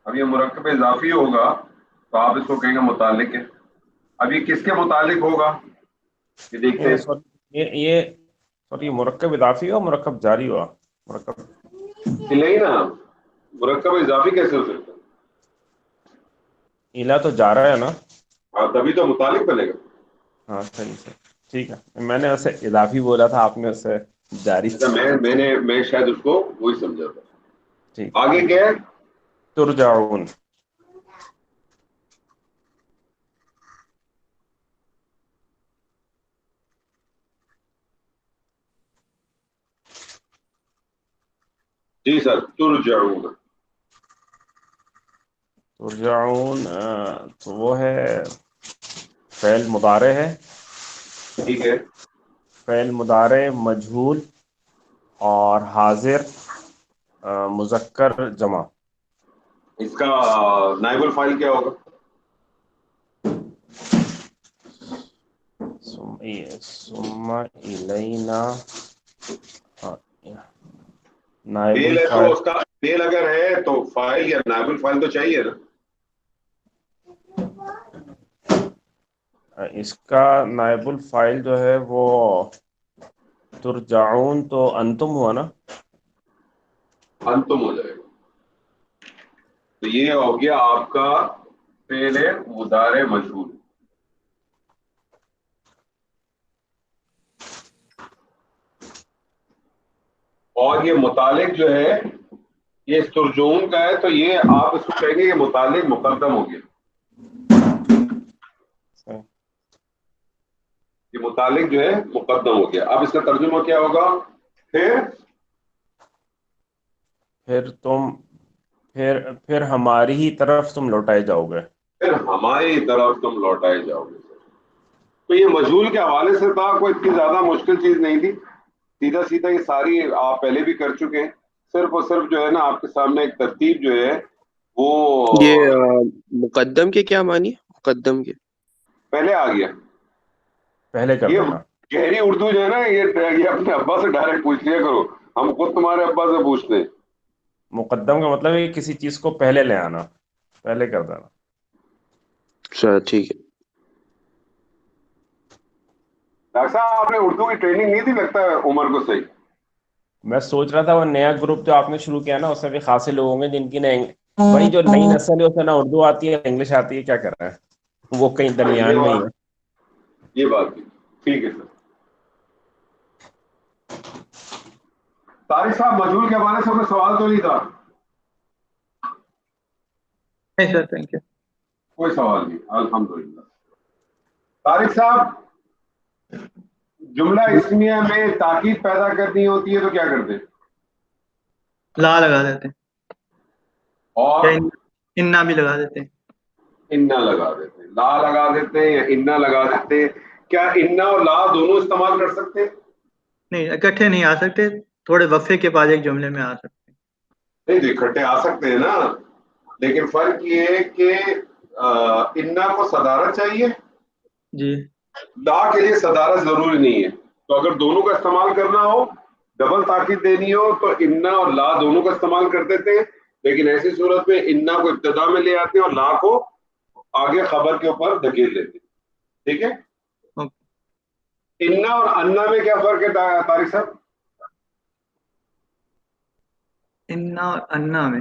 اب یہ مرکب اضافی ہوگا تو آپ اس کو کہیں گے متعلق ہے. اب یہ کس کے متعلق ہوگا یہ دیکھتے ہیں. یہ مرکب اضافی ہوا, مرکب جاری ہوا, مرکب نہیں نا, مرکب اضافی کیسے ہو سکتا ہے؟ الا تو جا رہا ہے نا, تبھی تو متعلق بنے گا. ہاں صحیح سے, ٹھیک ہے. میں نے اسے اضافی بولا تھا, آپ نے اسے جاری. اچھا, میں شاید اس کو وہی سمجھا تھا. ٹھیک. آگے کیا ہے؟ ترجعون. جی سر, ترجعون. ترجعون تو وہ ہے فعل مضارع ہے. ٹھیک ہے. فعل مضارع مجہول اور حاضر مذکر جمع. اس کا نائب الفاعل کیا ہوگا؟ ثم الینا نائب فعل ہے تو الفاعل. اس کا فعل اگر ہے تو فاعل یا نائب الفاعل تو چاہیے نا. اس کا نائب الفاعل جو ہے وہ ترجعون تو انتم ہوا نا, انتم ہو جائے گا. تو یہ ہو گیا آپ کا فعل مضارع مجہول. اور یہ متعلق جو ہے یہ ترجعون کا ہے, تو یہ آپ اس کو کہیں گے یہ متعلق مقدم ہو گیا. یہ متعلق جو ہے مقدم ہو گیا. اب اس کا ترجمہ کیا ہوگا؟ پھر ہماری ہی طرف تم لوٹائے جاؤ گے. پھر ہماری طرف تم لوٹائے جاؤ گے. تو یہ مجہول کے حوالے سے تھا, کوئی اتنی زیادہ مشکل چیز نہیں تھی. سیدھا سیدھا یہ ساری آپ پہلے بھی کر چکے ہیں. صرف اور صرف جو ہے نا آپ کے سامنے ایک ترتیب جو ہے وہ یہ مقدم کے کیا معنی ہے؟ مقدم کے پہلے آ گیا. پہلے کر یہ دینا. گہری اردو جو ہے نا یہ اپنے ابا سے ڈائریکٹ پوچھ لیا کرو, ہم خود تمہارے ابا سے پوچھتے ہیں. مقدم کا مطلب ہے کسی چیز کو پہلے لے آنا, پہلے کر دینا. اچھا ٹھیک ہے. ڈاکٹر صاحب آپ نے اردو کی ٹریننگ نہیں تھی لگتا ہے عمر کو صحیح؟ میں سوچ رہا تھا وہ نیا گروپ جو آپ نے شروع کیا نا, اس میں بھی خاصے لوگ ہوں گے جن کی وہی جو نئی نسل ہے اسے نہ اردو آتی ہے انگلش آتی ہے, کیا کر رہا ہے وہ کہیں درمیان میں ہی ہے. یہ بات بھی ٹھیک ہے سر. طارق صاحب مجہول کے حوالے سے کوئی سوال تو نہیں تھا؟ نہیں سر, تھینک یو. کوئی سوال نہیں, الحمدللہ. طارق صاحب جملہ اسمیہ میں تاکید پیدا کرنی ہوتی ہے تو کیا کرتے ہیں؟ لا لگا دیتے ہیں, اور یا انا بھی لگا دیتے ہیں. انا لگا دیتے ہیں, لا لگا دیتے ہیں یا انا لگا دیتے ہیں. کیا انا اور لا دونوں استعمال کر سکتے ہیں؟ نہیں, اکٹھے نہیں آ سکتے, تھوڑے وقفے کے بعد ایک جملے میں آ سکتے ہیں. نہیں تو اکٹھے آ سکتے ہیں نا, لیکن فرق یہ ہے کہ انا کو صدارت چاہیے, جی لا کے لیے صدارت ضروری نہیں ہے. تو اگر دونوں کا استعمال کرنا ہو, ڈبل تاکید دینی ہو, تو انا اور لا دونوں کا استعمال کر دیتے ہیں. لیکن ایسی صورت میں انا کو ابتدا میں لے آتے ہیں اور لا کو آگے خبر کے اوپر دھکیل دیتے ہیں. ٹھیک ہے. انا اور انا میں کیا فرق ہے طارق صاحب؟ انا اور انا میں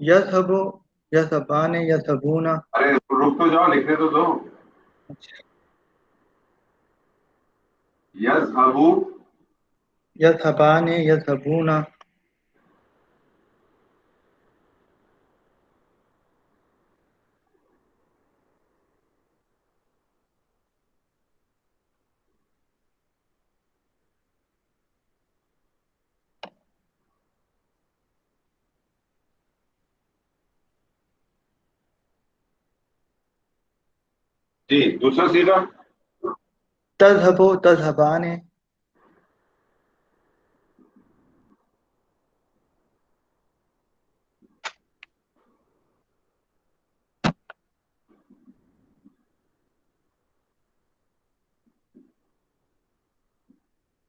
یذہبو یذہبان یذہبون. ارے رک تو جاؤ، لکھنے تو دو. یذہبو یذہبان یذہبون. جی دوسرا سیدھا. تذہبو تذہبان.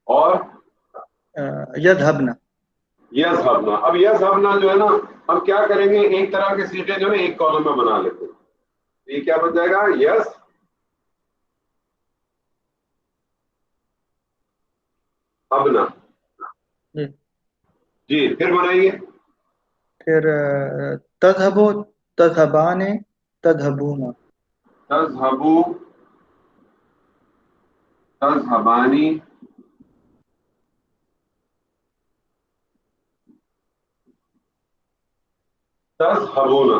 اور یذہبن. یذہبنا. اب یذہبنا جو ہے نا، ہم کیا کریں گے، ایک طرح کے سیٹیں جو ہے نا ایک کالم میں بنا لیتے ہیں. یہ کیا بن جائے گا، یس ابنا. جی پھر بنائیے. پھر تذہبو تذہبان تذہبون. تذہبو تذہبانی تذہبون.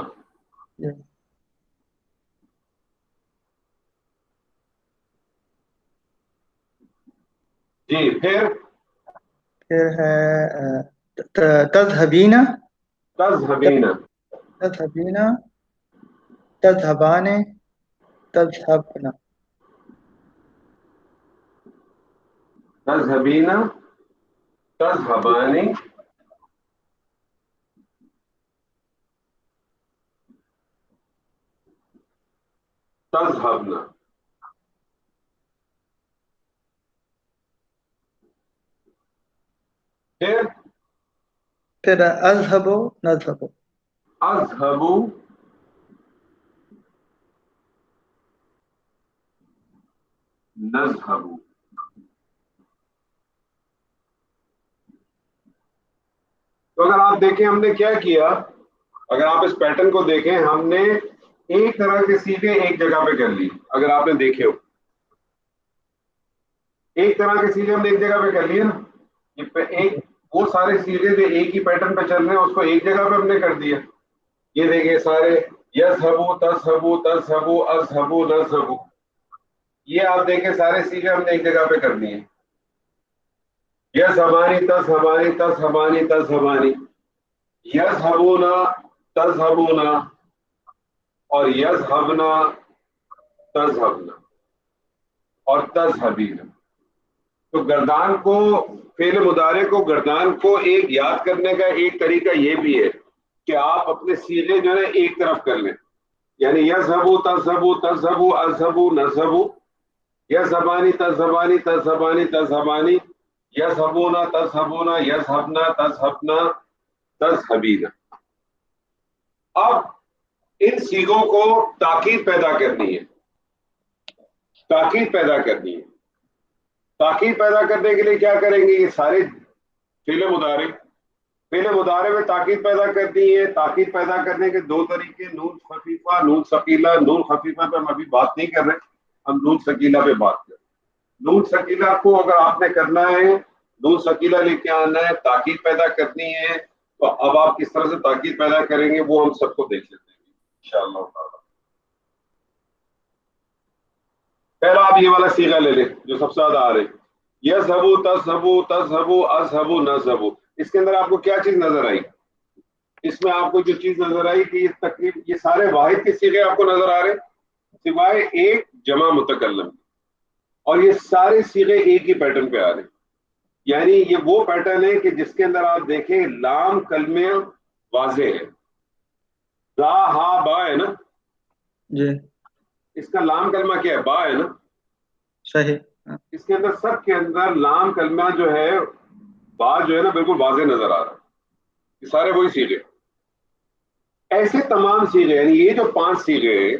جی پھر ہے تذہبین تذہبین. تذہبین تذہبان تذہبن. تذہبین تذہبانی تذہبنا. پھر اذہبو نذہبو. اذہبو نذہبو. تو اگر آپ دیکھیں ہم نے کیا کیا، اگر آپ اس پیٹرن کو دیکھیں، ہم نے ایک طرح کے سیدھے ایک جگہ پہ کر لی. اگر آپ نے دیکھے ہو ایک طرح کے سیدھے ہم نے ایک جگہ پہ کر لیے نا. ایک وہ سارے سیدھے جو ایک ہی پیٹرن پہ چل رہے ہیں اس کو ایک جگہ پہ ہم نے کر دیا. یہ دیکھیں سارے یذہبو تذہبو تذہبو اذہبو نذہبو، یہ آپ دیکھیں سارے سیدھے ہم نے ایک جگہ پہ کر دیے. یذہبانی تذہبانی تذہبانی تذہبانی، یذہبونا تذہبونا، اور یذہبنا تذہبنا، اور تذہبین. تو گردان کو، فعل مضارع کو، گردان کو ایک یاد کرنے کا ایک طریقہ یہ بھی ہے کہ آپ اپنے سیغے جو ہے ایک طرف کر لیں. یعنی یذہبو تذہبو تذہبو اذہبو نذہبو، یذہبانی تذہبانی تذہبانی تذہبانی، یذہبونا تذہبونا یذہبنا تذہبنا تذہبین. اب ان سیغوں کو تاکید پیدا کرنی ہے، تاکید پیدا کرنی ہے. تاکید پیدا کرنے کے لیے کیا کریں گے، یہ سارے فعل مضارع، فعل مضارع میں تاکید پیدا کرنی ہے. تاکید پیدا کرنے کے دو طریقے، نون خفیفہ نون ثقیلہ. نون خفیفہ پہ ہم ابھی بات نہیں کر رہے، ہم نون ثقیلہ پہ بات کر رہے ہیں. نون ثقیلہ کو اگر آپ نے کرنا ہے، نون ثقیلہ لے کے آنا ہے، تاکید پیدا کرنی ہے، تو اب آپ کس طرح سے تاکید پیدا کریں گے وہ ہم سب کو دیکھ لیتے ہیں انشاءاللہ تعالی. پہلا آپ یہ والا صیغہ لے لیں جو سب سے زیادہ آ رہے، یذہبو تذہبو تذہبو اذہبو نذہبو. اس کے اندر آپ کو کیا چیز نظر آئی، اس میں آپ کو جو چیز نظر آئی کہ یہ تقریب یہ سارے واحد کے صیغے آپ کو نظر آ رہے سوائے ایک جمع متکلم، اور یہ سارے صیغے ایک ہی پیٹرن پہ آ رہے. یعنی یہ وہ پیٹرن ہے کہ جس کے اندر آپ دیکھیں لام کلمے واضح ہے. را ہا با ہے نا جی اس کا لام کلمہ کیا ہے، با ہے نا. صحیح. اس کے اندر سب کے اندر لام کلمہ جو ہے با جو ہے نا بالکل واضح نظر آ رہا ہے. یہ سارے وہی صیغے، ایسے تمام صیغے. یعنی یہ جو 5 صیغے ہیں،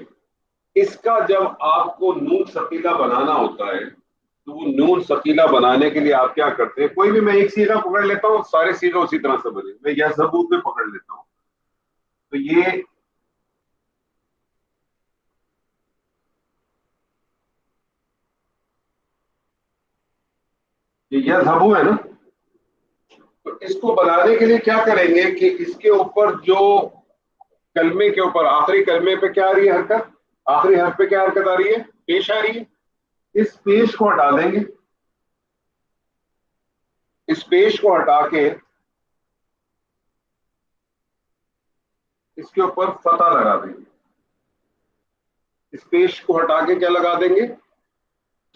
اس کا جب آپ کو نون ثقیلہ بنانا ہوتا ہے تو وہ نون ثقیلہ بنانے کے لیے آپ کیا کرتے ہیں، کوئی بھی میں ایک صیغہ پکڑ لیتا ہوں، سارے صیغے اسی طرح سے بنے. میں یذہبو پہ پکڑ لیتا ہوں، تو یہ یذهبو ہے نا. تو اس کو بنانے کے لیے کیا کریں گے کہ اس کے اوپر جو کلمے کے اوپر آخری کلمے پہ کیا آ رہی ہے حرکت, آخری حرف پہ کیا حرکت آ رہی ہے, پیش آ رہی ہے. اس پیش کو ہٹا دیں گے, اس پیش کو ہٹا کے اس کے اوپر فتح لگا دیں گے. اس پیش کو ہٹا کے کیا لگا دیں گے,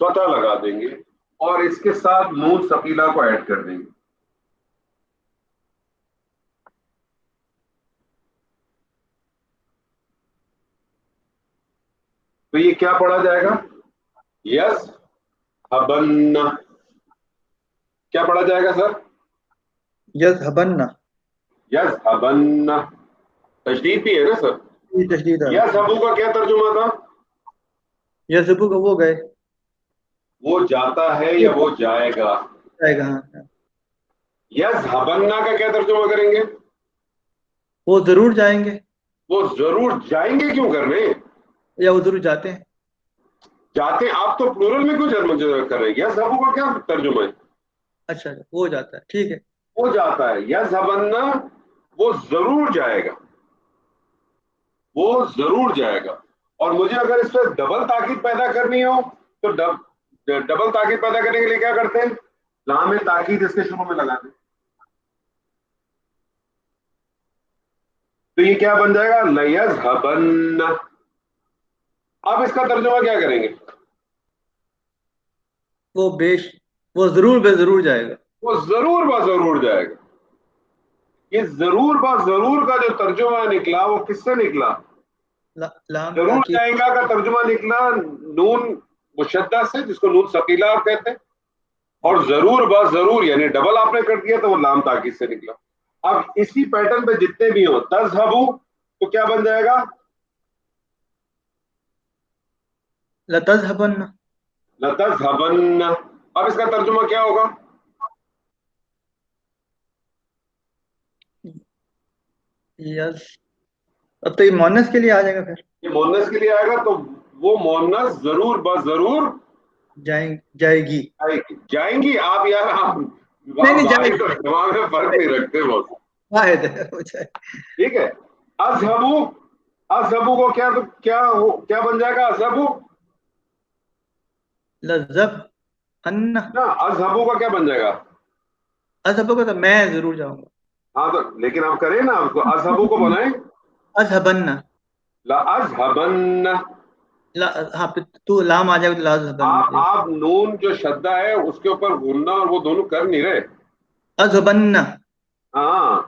فتح لگا دیں گے, اور اس کے ساتھ نون ثقیلہ کو ایڈ کر دیں گے. تو یہ کیا پڑھا جائے گا, یذهبن. کیا پڑھا جائے گا سر, یذهبن. یذهبن. تشدید بھی ہے نا سر. یہ تشدید ہے. یذهبو کا کیا ترجمہ تھا, یذهبو کا وہ گئے, وہ جاتا ہے یا وہ جائے گا. جائے گا. ہاں, یذهبن کا کیا ترجمہ کریں گے, وہ ضرور جائیں گے, وہ ضرور جائیں گے. کیوں کر رہے ہیں, یا وہ ضرور جاتے ہیں. جاتے ہیں. آپ تو پلورل میں کیوں جرم کر رہے ہیں. یذهبو کا کیا ترجمہ ہے, اچھا وہ جاتا ہے, ٹھیک ہے. وہ جاتا ہے. یذهبن وہ ضرور جائے گا, وہ ضرور جائے گا. اور مجھے اگر اس پہ ڈبل تاکید پیدا کرنی ہو تو ڈبل تاکید پیدا کرنے کے لیے کیا کرتے ہیں, لام تاکید اس کے شروع میں لگاتے ہیں. تو یہ کیا بن جائے گا, لیذهبن. اب اس کا ترجمہ کیا کریں گے, وہ ضرور بے ضرور جائے گا. وہ ضرور با ضرور جائے گا. یہ ضرور با ضرور کا جو ترجمہ نکلا وہ کس سے نکلا, لام ضرور تاکید. جائے گا کا ترجمہ نکلا نون مشدہ سے, جس کو نون ثقیلہ آپ کہتے ہیں, اور ضرور با ضرور یعنی ڈبل آپ نے کر دیا تو وہ لام تاکید سے نکلا. اب اسی پیٹرن پہ جتنے بھی ہوں, تذهبو تو کیا بن جائے گا, لتذهبن. لتذهبن. اب اس کا ترجمہ کیا ہوگا, یس. اب تو یہ مونس کے لیے آ جائے گا, پھر یہ مونس کے لیے آئے گا. تو وہ مونس ضرور با ضرور جائے گی. جائیں گی. آپ یار آپ نہیں جائے گی, دماغ میں فرق نہیں رکھتے بہت. واحد ہے وہ جائے. ٹھیک ہے. اذهبو, اذهبو کو کیا بن جائے گا, اذهبو. لذب ان. نا اذهبو کا کیا بن جائے گا, اذهبو کا تو میں ضرور جاؤں گا. ہاں تو لیکن آپ کریں نا, آپ کو اذهبو کو بنائیں, اذهبن. لا اذهبن. ہاں تو لام آ جائے گا, لا اذهبن. آپ نون جو شدہ ہے اس کے اوپر غنہ اور وہ دونوں کر نہیں رہے. اذهبن. ہاں,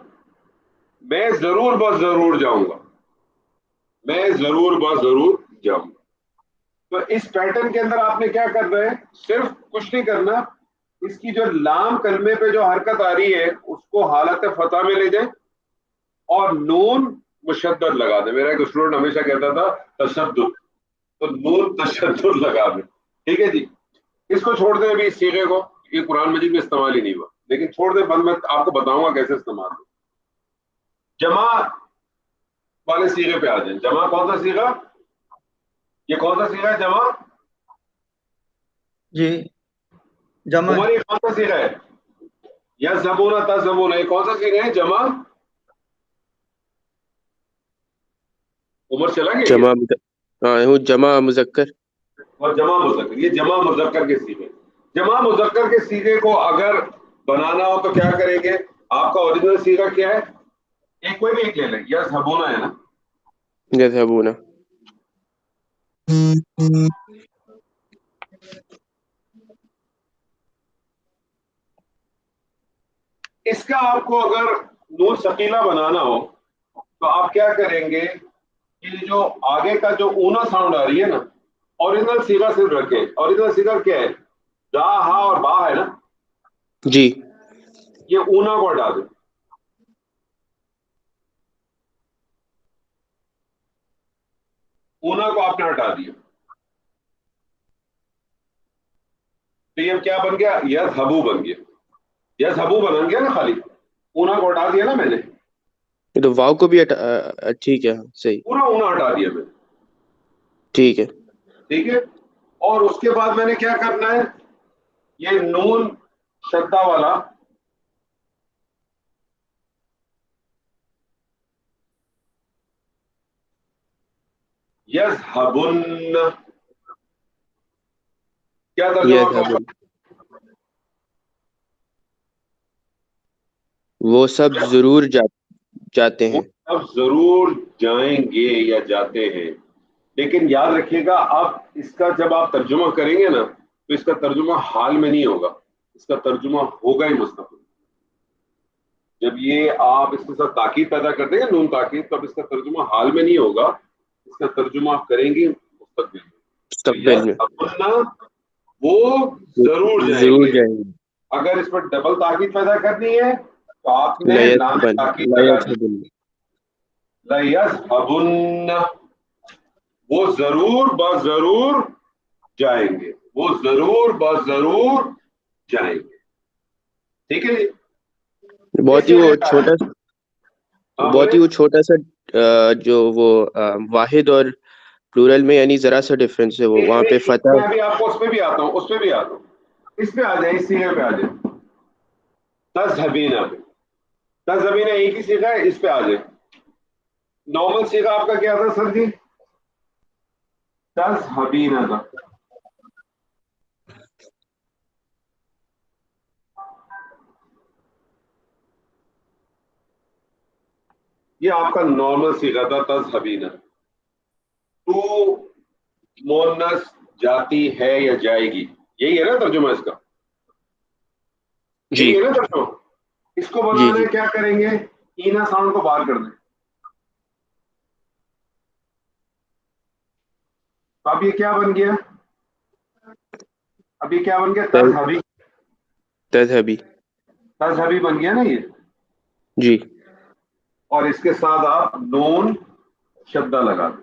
میں ضرور با ضرور جاؤں گا, میں ضرور با ضرور جاؤں گا. تو اس پیٹرن کے اندر آپ نے کیا کر رہے ہیں, صرف کچھ نہیں کرنا, اس کی جو لام کلمے پہ جو حرکت آ رہی ہے اس کو حالت فتح میں لے جائیں اور نون مشدد لگا دیں. میرا ایک اسٹوڈنٹ ہمیشہ کہتا تھا تشدد, تو نون تشدد لگا دیں. ٹھیک ہے جی. اس کو چھوڑ دیں ابھی, اس سیغے کو, یہ قرآن مجید میں استعمال ہی نہیں ہوا, لیکن چھوڑ دیں بند. میں آپ کو بتاؤں گا کیسے استعمال ہو. جمع والے سیغے پہ آ جائیں. جمع کون سا سیغہ, یہ کون سا سیغہ ہے جمع, جی جمع. عمر یہ کون سا سیغہ ہے, یذهبون تذهبون, یہ کون سا سیغہ ہے جمع, عمر چلا گیا, جمع مذکر اور جمع مذکر. یہ جمع مذکر کے سیغے. جمع مذکر کے سیغے کو اگر بنانا ہو تو کیا کریں گے, آپ کا اوریجنل سیغہ کیا ہے, ایک کوئی بھی ایک لے لیں, یذهبون ہے نا, یذهبون. اس کا آپ کو اگر نون ثقیلہ بنانا ہو تو آپ کیا کریں گے کہ جو آگے کا جو اونا ساؤنڈ آ رہی ہے نا, اوریجنل سیغہ صرف رکھیں. اوریجنل سیغہ کیا ہے, دا ہا اور با ہے نا, جی یہ اونا کو ہٹا دیں. اونا کو آپ نے ہٹا دیا, تو یہ کیا بن گیا, یذهبو بن گیا. یذهبو بن گیا نا, خالی اونا کو ہٹا دیا نا میں نے. تو واو کو بھی ٹھیک ہے صحیح پورا اونا ہٹا دیا میں نے. ٹھیک ہے. ٹھیک ہے. اور اس کے بعد میں نے کیا کرنا ہے, یہ نون شدہ والا یذہبن, کیا ترجمہ کروں گا؟ وہ سب ضرور جاتے وہ ہیں. اب ضرور جائیں گے یا جاتے ہیں. لیکن یاد رکھیے گا, آپ اس کا جب آپ ترجمہ کریں گے نا تو اس کا ترجمہ حال میں نہیں ہوگا, اس کا ترجمہ ہوگا ہی مستقبل. جب یہ آپ اس کے ساتھ تاکید پیدا کر دیں گے, نون تاکید, تو اب اس کا ترجمہ حال میں نہیں ہوگا, اس کا ترجمہ آپ کریں گے مستقبل میں. مستقبل میں وہ ضرور جائیں ضرور گے. جائیں گے. اگر اس پر ڈبل تاکید پیدا کرنی ہے تو آپ نے لام تاکید لا لگا دی. یذہبن. لیذہبن, وہ ضرور بضرور جائیں گے, وہ ضرور بضرور جائیں گے. ٹھیک ہے جی. بہت ہی وہ چھوٹا سا جو وہ واحد اور پلورل میں یعنی ذرا سا ڈفرینس ہے, وہ وہاں پہ فتح. میں ابھی آپ کو اس پہ بھی آتا ہوں, اس پہ بھی آتا ہوں. اس پہ آ جائیں, اس سیغے پہ آ جائیں. تذہبین پہ, تذہبین ایک ہی سیغہ ہے, اس پہ آ جائیں. نارمل سیغہ آپ کا کیا تھا سر جی؟ تذہبین کا. یہ آپ کا نارمل سیغہ تھا تذہبین. تو مونس جاتی ہے یا جائے گی, یہی ہے نا ترجمہ اس کا؟ جی یہی ہے نا ترجمہ. اس کو جی بنانے جی کیا کریں گے, اینا ساؤنڈ کو باہر کر دیں. اب یہ کیا بن گیا, اب یہ کیا بن گیا؟ تذہبی. تذہبی. تذہبی بن گیا نا یہ. جی. اور اس کے ساتھ آپ نون شدہ لگا دیں.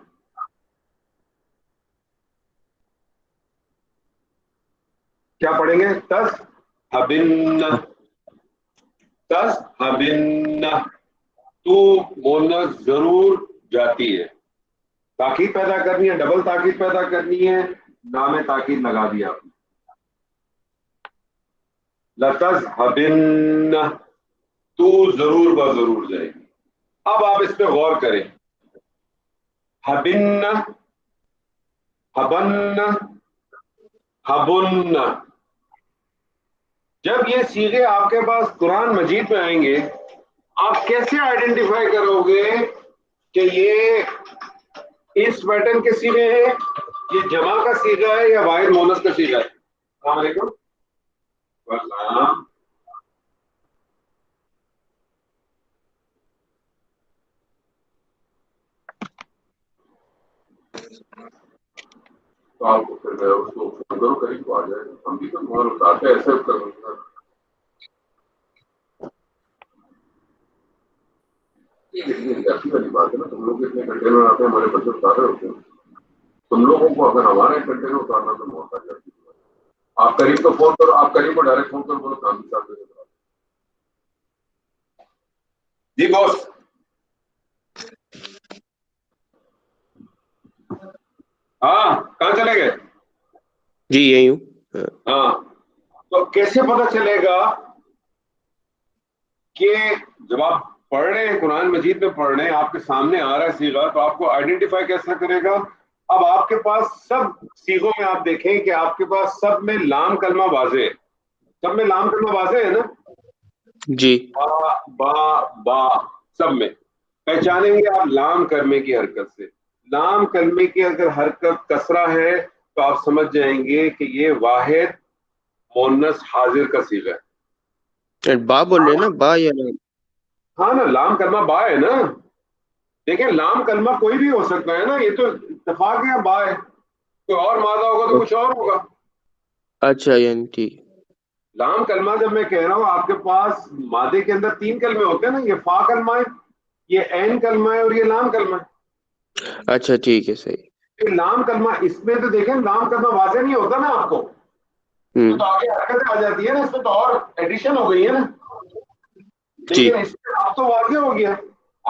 کیا پڑھیں گے؟ تذہبن, تذہبن. تو مونس ضرور جاتی ہے. تاکید پیدا کرنی ہے, ڈبل تاکید پیدا کرنی ہے, نام تاکید لگا دیا آپ نے. لتذہبن, تو ضرور بضرور جائے گی. اب آپ اس پہ غور کریں. ہبن, ہبن, ہبن. جب یہ صیغے آپ کے پاس قرآن مجید میں آئیں گے, آپ کیسے آئیڈینٹیفائی کرو گے کہ یہ اس پیٹرن کے صیغے ہیں, یہ جمع کا صیغہ ہے یا واحد مونس کا صیغہ ہے؟ السلام علیکم. تو آپ کو پھر اس کو فون کرو, قریب کو آ جائے. ہم بھی تو تمہارے بتاتے ایسے کر ایسی والی بات ہے نا, تم لوگ اتنے کنٹینر آتے ہیں, ہمارے بچے اتارے ہوتے ہیں. تم لوگوں کو اگر ہمارے کنٹینر اتارنا تو موقع جاتی ہے. آپ قریب کو فون کرو, آپ قریب کو ڈائریکٹ فون کرو, بولو کام ساتھ جی باس. ہاں کہاں چلے گئے؟ جی یہی ہوں. ہاں, تو کیسے پتہ چلے گا کہ جب آپ پڑھ رہے ہیں قرآن مجید میں پڑھ رہے ہیں, آپ کے سامنے آ رہا ہے صیغہ, تو آپ کو آئیڈینٹیفائی کیسا کرے گا؟ اب آپ کے پاس سب صیغوں میں آپ دیکھیں کہ آپ کے پاس سب میں لام کلمہ واضح ہے. سب میں لام کلمہ واضح ہے نا؟ جی. با با با سب میں پہچانیں گے آپ لام کلمے کی حرکت سے. لام کلمے کی اگر حرکت کسرہ ہے تو آپ سمجھ جائیں گے کہ یہ واحد مونس حاضر کا صیغہ ہے. با بول رہے ہیں نا, با یا لام؟ ہاں نا, لام کلمہ با ہے نا. دیکھیں لام کلمہ کوئی بھی ہو سکتا ہے نا, یہ تو اتفاق ہے با ہے. کوئی اور مادہ ہوگا تو کچھ اور ہوگا. اچھا یعنی ٹھیک. لام کلمہ جب میں کہہ رہا ہوں, آپ کے پاس مادے کے اندر 3 کلمے ہوتے ہیں نا, یہ فا کلمہ ہے, یہ عین کلمہ ہے, اور یہ لام کلمہ ہے. اچھا ٹھیک ہے صحیح. لام کلمہ اس میں تو دیکھیں لام کلمہ واضح نہیں ہوتا نا آپ کو, تو آگے حرکت آ جاتی ہے نا, اس میں تو اور ایڈیشن ہو گئی ہے نا. جی. لیکن اس میں آپ تو واضح ہو گیا.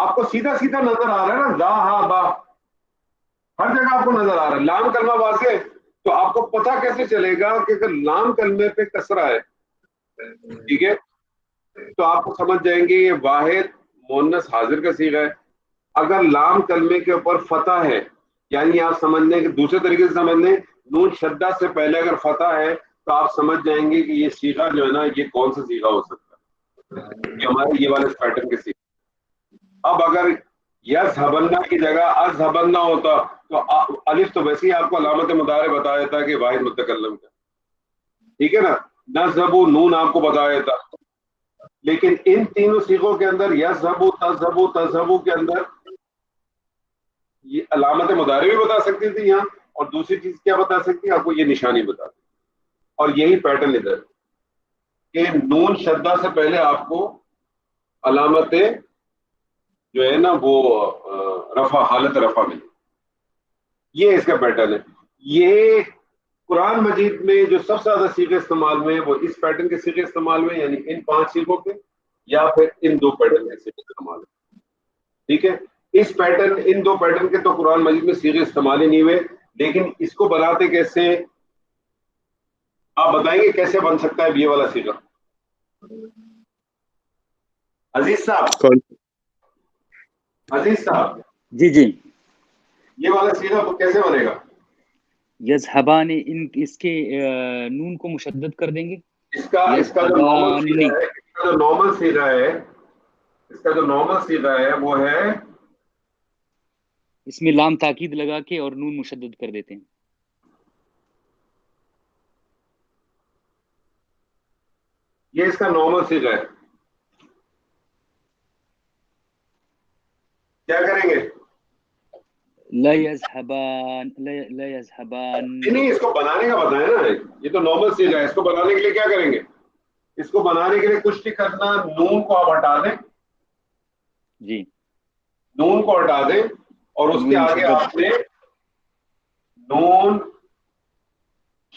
آپ کو سیدھا سیدھا نظر آ رہا ہے نا, ذہبا, ہر جگہ آپ کو نظر آ رہا ہے. لام کلمہ واضح, تو آپ کو پتہ کیسے چلے گا کہ اگر لام کلمے پہ کسرہ ہے, ٹھیک ہے, تو آپ کو سمجھ جائیں گے یہ واحد مؤنث حاضر کا صیغہ ہے. اگر لام کلمے کے اوپر فتح ہے, یعنی آپ سمجھ لیں کہ دوسرے طریقے سے سمجھ لیں, نون شدہ سے پہلے اگر فتح ہے تو آپ سمجھ جائیں گے کہ یہ صیغہ جو ہے نا یہ کون سا صیغہ ہو سکتا ہے, یہ ہمارے یہ والے پیٹرن کے صیغہ. اب اگر یذهبن کی جگہ اذهبن ہوتا تو الف تو ویسے ہی آپ کو علامت مضارع بتا دیتا ہے کہ واحد متکلم کا, ٹھیک ہے نا. نذهب نون آپ کو بتا دیتا, لیکن ان تینوں صیغوں کے اندر یذهب تذهب تذهب کے اندر یہ علامت مضارع بھی بتا سکتی تھی یہاں, اور دوسری چیز کیا بتا سکتی ہے آپ کو, یہ نشانی بتا سکتی. اور یہی پیٹرن ادھر کہ نون شدہ سے پہلے آپ کو علامت جو ہے نا وہ رفع, حالت رفع ملی. یہ اس کا پیٹرن ہے. یہ قرآن مجید میں جو سب سے زیادہ صیغے استعمال میں ہیں وہ اس پیٹرن کے صیغے استعمال میں, یعنی ان 5 صیغوں کے, یا پھر ان 2 پیٹرن کے صیغے استعمال میں, ٹھیک ہے. اس پیٹرن, ان 2 پیٹرن کے تو قرآن مجید میں صیغے استعمال ہی نہیں ہوئے, لیکن اس کو بناتے کیسے, آپ بتائیں گے کیسے بن سکتا ہے یہ والا صیغہ؟ عزیز صاحب, عزیز صاحب, جی جی, یہ والا صیغہ کیسے بنے گا؟ یذهبان, ان اس کے نون کو مشدد کر دیں گے. اس کا جو نارمل صیغہ ہے, اس کا جو نارمل صیغہ ہے, اس کا جو نارمل صیغہ ہے وہ ہے, اس میں لام تاکید لگا کے اور نون مشدد کر دیتے ہیں. یہ اس کا نارمل صیغہ ہے. کیا کریں گے؟ لا یذهبان, لا یذهبان, نہیں, اس کو بنانے کا بتائیں نا, یہ تو نارمل صیغہ ہے. اس کو بنانے کے لیے کیا کریں گے؟ اس کو بنانے کے لیے کچھ نہیں کرنا, نون کو آپ ہٹا دیں, جی, نون کو ہٹا دیں, اور اس کے آگے آپ نے نون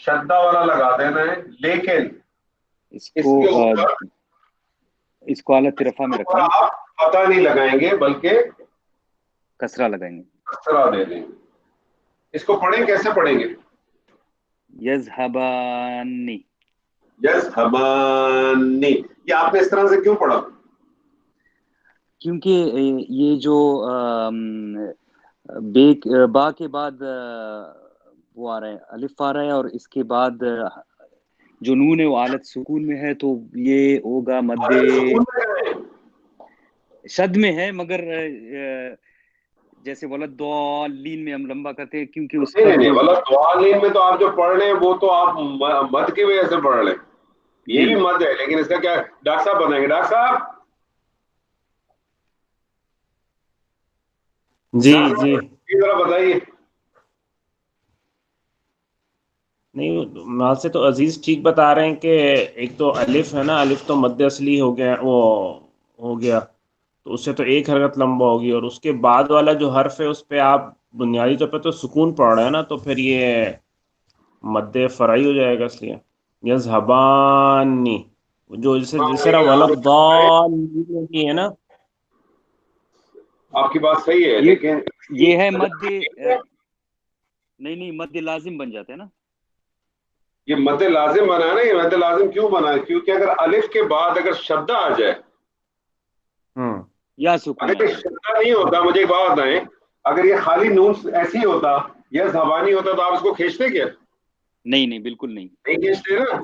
شدہ والا لگا دینا ہے, لیکن اس کو حالت رفع میں رکھیں گے, آپ پتہ نہیں لگائیں گے بلکہ کسرہ لگائیں گے. کسرہ دے دیں گے. اس کو پڑھیں, کیسے پڑھیں گے؟ یذهبان, یذهبان. یہ آپ نے اس طرح سے کیوں پڑھا؟ کیونکہ یہ جو با کے بعد وہ آ رہا ہے, الف آ رہا ہے, اور اس کے بعد جو نون ہے وہ حالت سکون میں ہے, تو یہ ہوگا مد شد میں ہے, مگر جیسے ولدالین میں ہم لمبا کرتے ہیں, کیونکہ اس کا نہیں, ولدالین میں تو آپ جو پڑھ رہے ہیں وہ تو آپ مد کی وجہ سے پڑھ رہے ہیں, یہ بھی مد ہے, لیکن اس کا کیا, ڈاکٹر صاحب بتائیں گے. ڈاکٹر صاحب, جی ذرا بتائیے. نہیں, وہاں سے تو عزیز ٹھیک بتا رہے ہیں کہ ایک تو الف ہے نا, الف تو مد اصلی ہو گیا, وہ ہو گیا, تو اس سے تو ایک حرکت لمبا ہوگی, اور اس کے بعد والا جو حرف ہے اس پہ آپ بنیادی طور پہ تو سکون پڑھ رہے ہیں نا, تو پھر یہ مد فرعی ہو جائے گا. اس لیے یذهبانی, جو جس طرح ولدالین کی ہے نا, آپ کی بات صحیح ہے, لیکن یہ ہے مد, نہیں مد لازم بن جاتا ہے نا. یہ مد لازم بنا ہے نا. یہ مد لازم کیوں بنا ہے؟ کیونکہ اگر الف کے بعد اگر شدہ آ جائے, یا سکون, اگر یہ شدہ نہیں ہوتا, مجھے ایک بات بتائیں, اگر یہ خالی نون ایسی ہوتا, یذهبانی ہوتا, تو آپ اس کو کھینچتے کیا؟ نہیں, بالکل نہیں کھینچتے نا.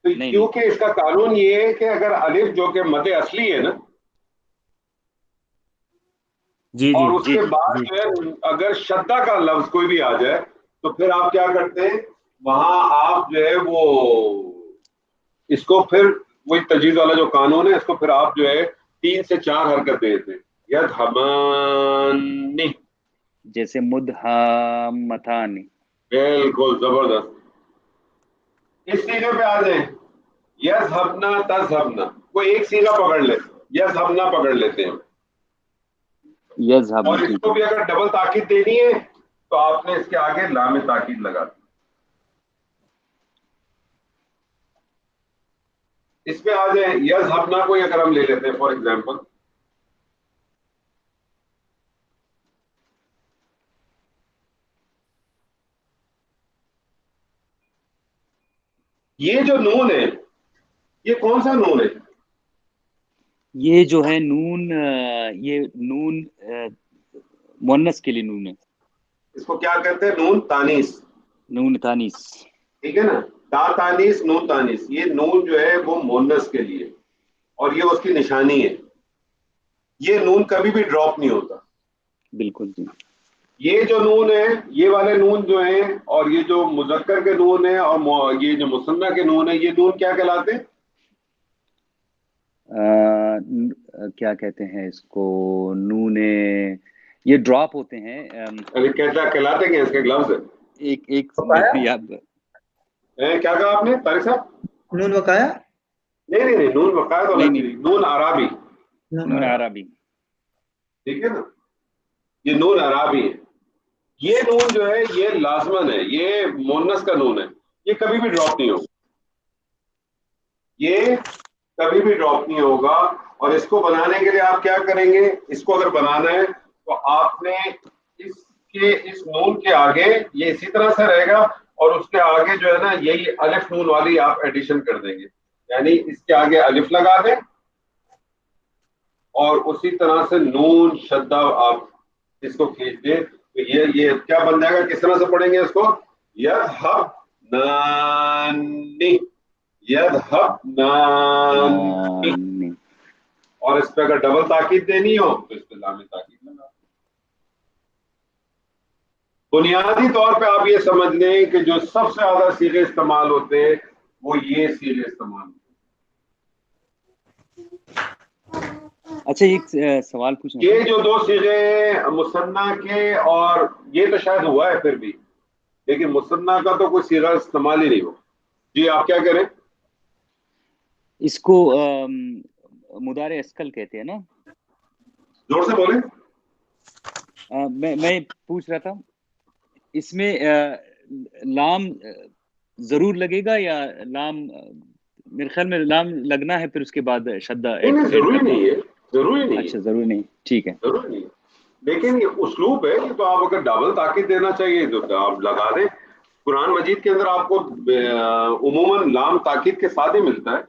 تو کیونکہ اس کا قانون یہ ہے کہ اگر الف جو کہ مد اصلی ہے نا, اور اس کے بعد جو ہے اگر شدہ کا لفظ کوئی بھی آ جائے, تو پھر آپ کیا کرتے ہیں, وہاں آپ جو ہے وہ اس کو پھر وہی تجویز والا جو قانون ہے, اس کو پھر آپ جو ہے 3 سے 4 حرکت دیتے ہیں. یذهبانی, جیسے مدھامتان. بالکل زبردست. اس صیغے پہ آ جائیں, یذهبنا تذهبنا, کوئی ایک صیغہ پکڑ لے, یذهبنا پکڑ لیتے ہیں, اور اس کو بھی اگر ڈبل تاکید دینی ہے تو آپ نے اس کے آگے لام تاکید لگا دی. اس پہ آ جائیں, یذهبنا کو اگر ہم لے لیتے ہیں فار ایگزامپل, یہ جو نون ہے یہ کون سا نون ہے؟ یہ جو ہے نون، یہ نون مونس کے لیے نون ہے، اس کو کیا کہتے ہیں؟ نون تانیس، نون تانیس. ٹھیک ہے نا، تا تانیس نون تانیس. یہ نون جو ہے وہ مونس کے لیے، اور یہ اس کی نشانی ہے. یہ نون کبھی بھی ڈراپ نہیں ہوتا. بالکل جی. یہ جو نون ہے، یہ والے نون جو ہیں، اور یہ جو مذکر کے نون ہے اور یہ جو مثنیٰ کے نون ہے، یہ نون کیا کہلاتے ہیں؟ کیا کہتے ہیں اس کو؟ نون، یہ ڈراپ ہوتے ہیں. ابھی کہلاتے ہیں، اس کے لفظ ہے. ایک یاد. کیا کہا آپ نے طارق صاحب؟ نون وقایا؟ نہیں، نون وقایا تو نہیں. نون عربی. نون عربی. ٹھیک ہے نا، یہ نون عربی ہے. یہ نون جو ہے یہ لازمن ہے، یہ مونس کا نون ہے، یہ کبھی بھی ڈراپ نہیں ہوگا. یہ کبھی بھی ڈراپ نہیں ہوگا. اور اس کو بنانے کے لیے آپ کیا کریں گے؟ اس کو اگر بنانا ہے تو آپ نے اس نون کے آگے یہ اسی طرح سے رہے گا، اور اس کے آگے جو ہے نا یہی الف نون والی آپ ایڈیشن کر دیں گے. یعنی اس کے آگے الف لگا دیں، اور اسی طرح سے نون شدہ آپ اس کو کھینچ دیں. تو یہ کیا بن جائے گا؟ کس طرح سے پڑھیں گے اس کو؟ یذہب نانی، یذہب نانی. اور اس پہ اگر ڈبل تاکید دینی ہو تو اس پہ لام تاکید لگا. بنیادی طور پہ آپ یہ سمجھ لیں کہ جو سب سے زیادہ صیغے استعمال ہوتے ہیں وہ یہ صیغے استعمال ہوتے ہیں. اچھا، ایک سوال پوچھنا. یہ جو دو صیغے مثنیٰ کے، اور یہ تو شاید ہوا ہے پھر بھی، لیکن مثنیٰ کا تو کوئی صیغہ استعمال ہی نہیں ہو. جی آپ کیا کریں؟ اس کو مضارع اسکل کہتے ہیں نا؟ زور سے بولیں. میں پوچھ رہا تھا اس میں لام ضرور لگے گا یا لام؟ میرے خیال میں لام لگنا ہے، پھر اس کے بعد شدہ نہیں، ضروری نہیں ہے، ضروری نہیں ہے. اچھا، ضروری نہیں. ٹھیک ہے. ضروری نہیں ہے، لیکن یہ اسلوب ہے. تو آپ اگر ڈبل تاکید دینا چاہیے تو آپ لگا دیں. قرآن مجید کے اندر آپ کو عموماً لام تاکید کے ساتھ ہی ملتا ہے،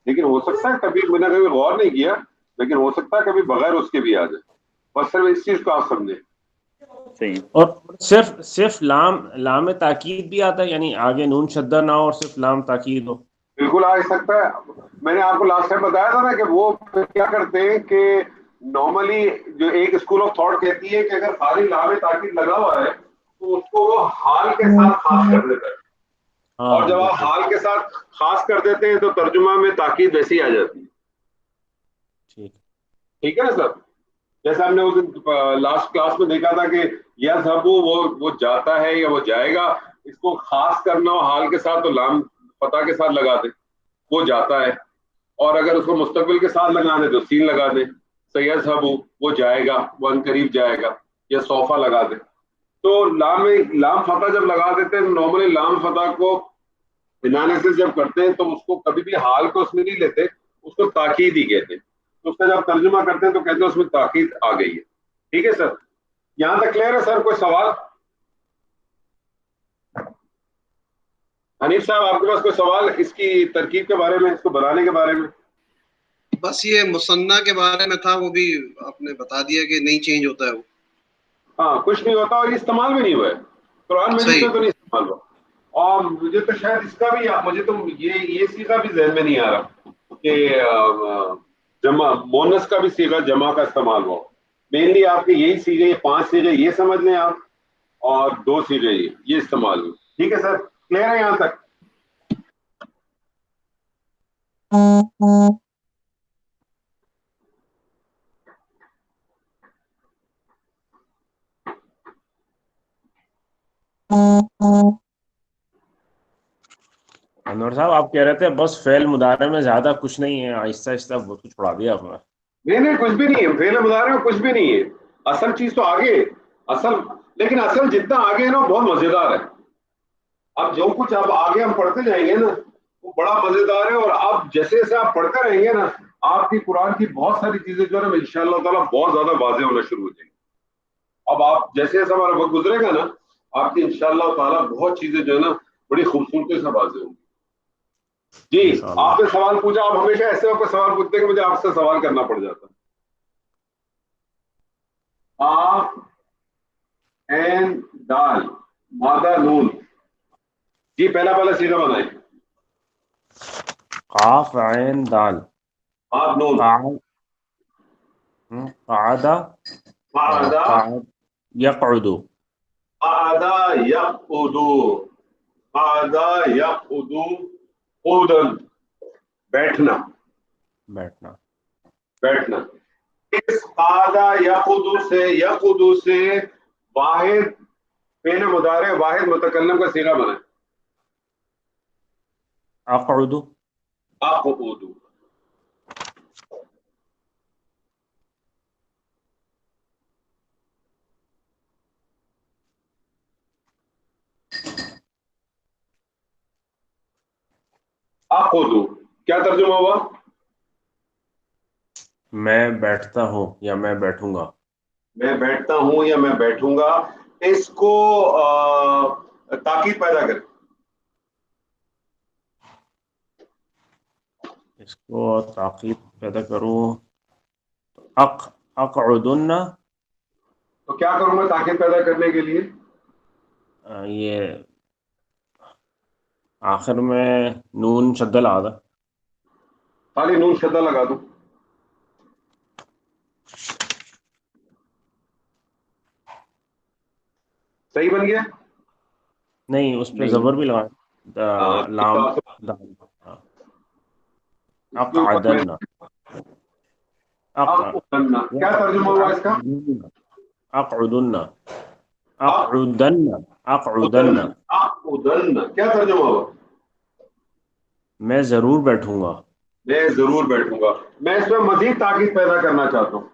لیکن ہو سکتا ہے کبھی، میں نے کبھی غور نہیں کیا، لیکن ہو سکتا ہے کبھی بغیر اس کے بھی آ جائے. بس صرف اس چیز کو آپ سمجھیں. صحیح. اور صرف لام تاکید بھی آتا ہے، یعنی آگے نون شدہ نہ ہو اور صرف لام تاکید ہو؟ بالکل آ سکتا ہے. میں نے آپ کو لاسٹ ٹائم بتایا تھا نا کہ وہ کیا کرتے ہیں کہ نارملی جو ایک اسکول آف تھاٹ کہتی ہے کہ اگر خالی لام تاکید لگا ہوا ہے تو اس کو وہ حال کے ساتھ خاص کر دیتا ہے. اور جب آپ حال کے ساتھ خاص کر دیتے ہیں تو ترجمہ میں تاکید ویسی آ جاتی ہے. ٹھیک ہے نا سر؟ جیسے ہم نے اس دن لاسٹ کلاس میں دیکھا تھا کہ یذہب وہ جاتا ہے یا وہ جائے گا، اس کو خاص کرنا ہو حال کے ساتھ تو لام فتح کے ساتھ لگا دیں، وہ جاتا ہے. اور اگر اس کو مستقبل کے ساتھ لگانا تو سین لگا دیں. سیذہب وہ جائے گا، وہ ان قریب جائے گا، یا سوفا لگا دیں. تو لام فتح جب لگا دیتے ہیں، نارملی لام فتح کو انالیسس جب کرتے ہیں تو اس کو کبھی بھی حال کو اس میں نہیں لیتے، اس کو تاکید ہی کہتے ہیں. تو اس کا جب ترجمہ کرتے ہیں تو کہتے ہیں اس میں تاکید آ گئی ہے. ٹھیک ہے سر؟ یہاں تک کلیئر ہے سر؟ کوئی سوال؟ حنیف صاحب آپ کے پاس کوئی سوال اس کی ترکیب کے بارے میں، اس کو بنانے کے بارے میں؟ بس یہ مثنیٰ کے بارے میں تھا، وہ بھی آپ نے بتا دیا کہ نہیں چینج ہوتا ہے وہ. ہاں، کچھ نہیں ہوتا، اور یہ استعمال بھی نہیں ہوا ہے قرآن مجید میں، تو نہیں استعمال ہوا. اور مجھے تو شاید اس کا بھی، مجھے تو یہ صیغہ بھی ذہن میں نہیں آ رہا کہ جمع مونس کا بھی صیغہ جمع کا استعمال ہوا. مینلی آپ کے یہی صیغے، یہ 5 صیغے یہ سمجھ لیں آپ، اور 2 صیغے یہ استعمال ہوئے. ٹھیک ہے سر؟ کلیئر ہے یہاں تک؟ انور صاحب آپ کہہ رہے تھے بس فعل مضارع میں زیادہ کچھ نہیں ہے، آہستہ آہستہ بہت کچھ پڑھا دیا آپ نے. نہیں، کچھ بھی نہیں ہے. فعل مضارع میں کچھ بھی نہیں ہے. اصل چیز تو آگے لیکن اصل جتنا آگے ہے نا بہت مزیدار ہے. اب جو کچھ اب آگے ہم پڑھتے جائیں گے نا وہ بڑا مزیدار ہے. اور اب جیسے جیسے آپ پڑھتے رہیں گے نا، آپ کی قرآن کی بہت ساری چیزیں جو ہے نا انشاءاللہ تعالیٰ بہت زیادہ واضح ہونا شروع ہو جائیں گی. اب آپ جیسے جیسے ہمارا وقت گزرے گا نا، آپ کی انشاءاللہ تعالیٰ بہت چیزیں جو ہے نا بڑی خوبصورتی سے واضح ہوں گی. جی انشاءاللہ. آپ نے سوال پوچھا. آپ ہمیشہ ایسے وقت سوال پوچھتے ہیں کہ مجھے آپ سے سوال کرنا پڑ جاتا. آپ این دال مادہ نون. جی پہلا سیدھا بنائیں. قاف عین دال آپ نون. قعد قعدہ قعد یقعد قعدہ یقعدو. قعدہ یقعدو قعودن بیٹھنا. بیٹھنا. بیٹھنا. اس قعدہ یقعدو سے واحد فعل مضارع واحد متکلم کا صیغہ بنا. اقعد اقعد. اقعد کیا ترجمہ ہوا؟ میں بیٹھتا ہوں یا میں بیٹھوں گا. میں بیٹھتا ہوں یا میں بیٹھوں گا. اس کو تاکید پیدا کریں. اس کو تاکید پیدا کروں. اقعدن. تو کیا کروں میں تاکید پیدا کرنے کے لیے؟ یہ آخر میں نون شدہ لگا تھا. خالی نون شدہ لگا دوں. صحیح بن گیا؟ نہیں اس پہ نہیں. زبر بھی لگا. لام اقعدن. کیا ترجمہ ہوا اس کا؟ اقعدن اقعدن اقعدن. اقعدن کیا ترجمہ ہوا؟ میں ضرور بیٹھوں گا. میں ضرور بیٹھوں گا. میں اس میں مزید تاکید پیدا کرنا چاہتا ہوں.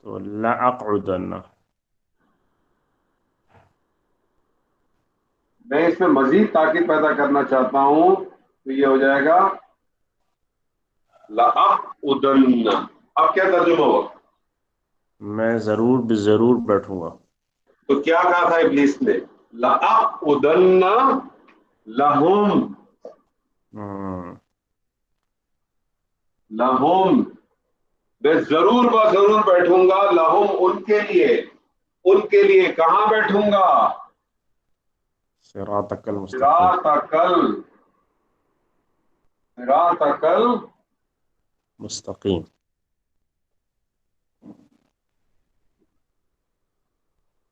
تو لا اقعدن. میں اس میں مزید تاکید پیدا کرنا چاہتا ہوں تو یہ ہو جائے گا لأقعدن. اب کیا ترجمہ ہوا؟ میں ضرور بیٹھوں گا. تو کیا کہا تھا ابلیس نے؟ لأقعدن لہم. لہم میں ضرور بیٹھوں گا. لہم ان کے لیے کہاں بیٹھوں گا؟ صراطک المستقیم. صراطک مستقیم.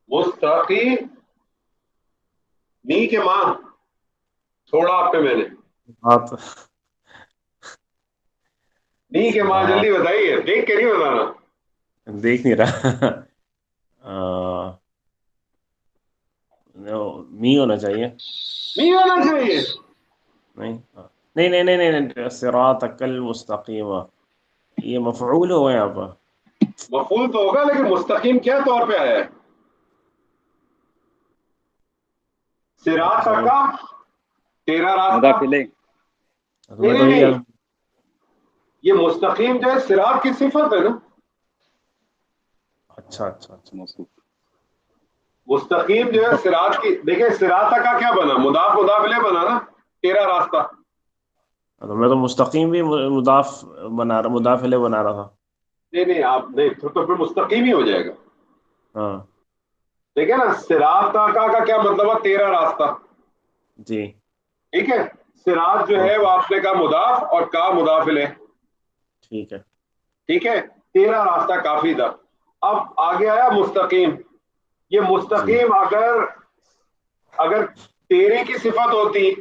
مستقیم. نی کے ماں چھوڑا آپ پہ میں نے. نی کے ماں جلدی بتائیے. دیکھ کے نہیں بتانا. دیکھ نہیں رہا. می ہونا چاہیے. نہیں ہونا چاہیے. نہیں صراطک المستقیم. یہ مفعول ہوا یہاں پر. مفعول تو ہوگا لیکن مستقیم کیا طور پہ آیا ہے؟ صراط کا تیرا راستہ. مداخلے. نہیں یہ مستقیم جو ہے صراط کی صفت ہے نا. اچھا. مستقیم جو ہے صراط کی. دیکھیں صراط کا کیا بنا؟ مضاف الیہ بنا نا. تیرا راستہ. تو میں تو مستقیم بھی مضاف الیہ بنا رہا تھا. نہیں آپ نہیں تو پھر مستقیم ہی ہو جائے گا. ہاں دیکھیں نا صراط کا کیا مطلب ہے؟ تیرا راستہ. جی ٹھیک ہے. صراط جو ہے وہ آپ نے کہا مضاف اور کا مضاف الیہ. ٹھیک ہے. تیرا راستہ کافی تھا. اب آگے آیا مستقیم. یہ مستقیم اگر تیرے کی صفت ہوتی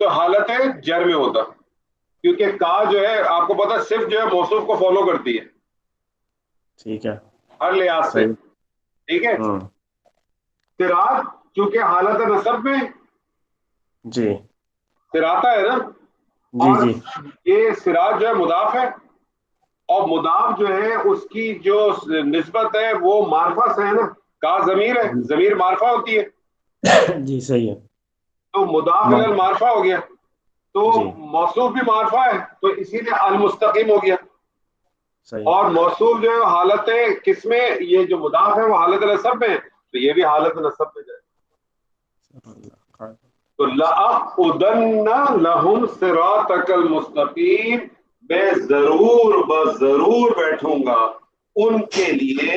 تو حالت جر میں ہوتا. کیونکہ کا جو ہے آپ کو پتا صرف جو ہے موصوف کو فالو کرتی ہے. ٹھیک ہے. ہر لحاظ سے. ٹھیک ہے. صراط چونکہ حالت نصب میں جی صراطہ ہے نا. اور یہ صراط جو ہے مضاف ہے اور مضاف جو ہے اس کی جو نسبت ہے وہ معرفہ سے ہے نا. کا ضمیر ہے. ضمیر معرفہ ہوتی ہے. جی صحیح ہے. تو مضاف الی المعرفہ ہو گیا. تو جی موصوف بھی معرفہ ہے تو اسی لیے المستقیم ہو گیا. صحیح. اور موصوف جو ہے حالت کس میں؟ یہ جو مضاف ہے وہ حالت نصب میں تو یہ بھی حالت نصب میں جائے. تو لَأَقْعُدَنَّ لَهُمْ صِرَاطَكَ الْمُسْتَقِيمَ، میں ضرور بیٹھوں گا ان کے لیے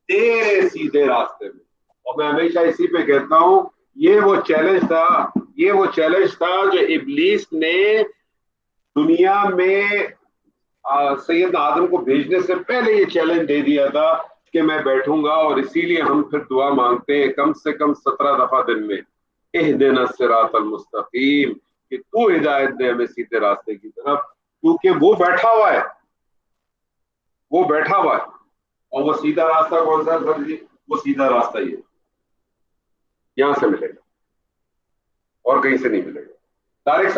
تیرے سیدھے راستے میں. اور میں ہمیشہ اسی پہ کہتا ہوں یہ وہ چیلنج تھا جو ابلیس نے دنیا میں سید آدم کو بھیجنے سے پہلے یہ چیلنج دے دیا تھا کہ میں بیٹھوں گا. اور اسی لیے ہم پھر دعا مانگتے ہیں کم سے کم 17 دفعہ دن میں، اہدنا الصراط المستقیم، کہ تو ہدایت دے ہمیں سیدھے راستے کی طرف، کیونکہ وہ بیٹھا ہوا ہے. اور وہ سیدھا راستہ کون سا ہے سر جی؟ وہ سیدھا راستہ ہی ہے، یہاں سے ملے گا اور کہیں سے نہیں ملے گا. طارق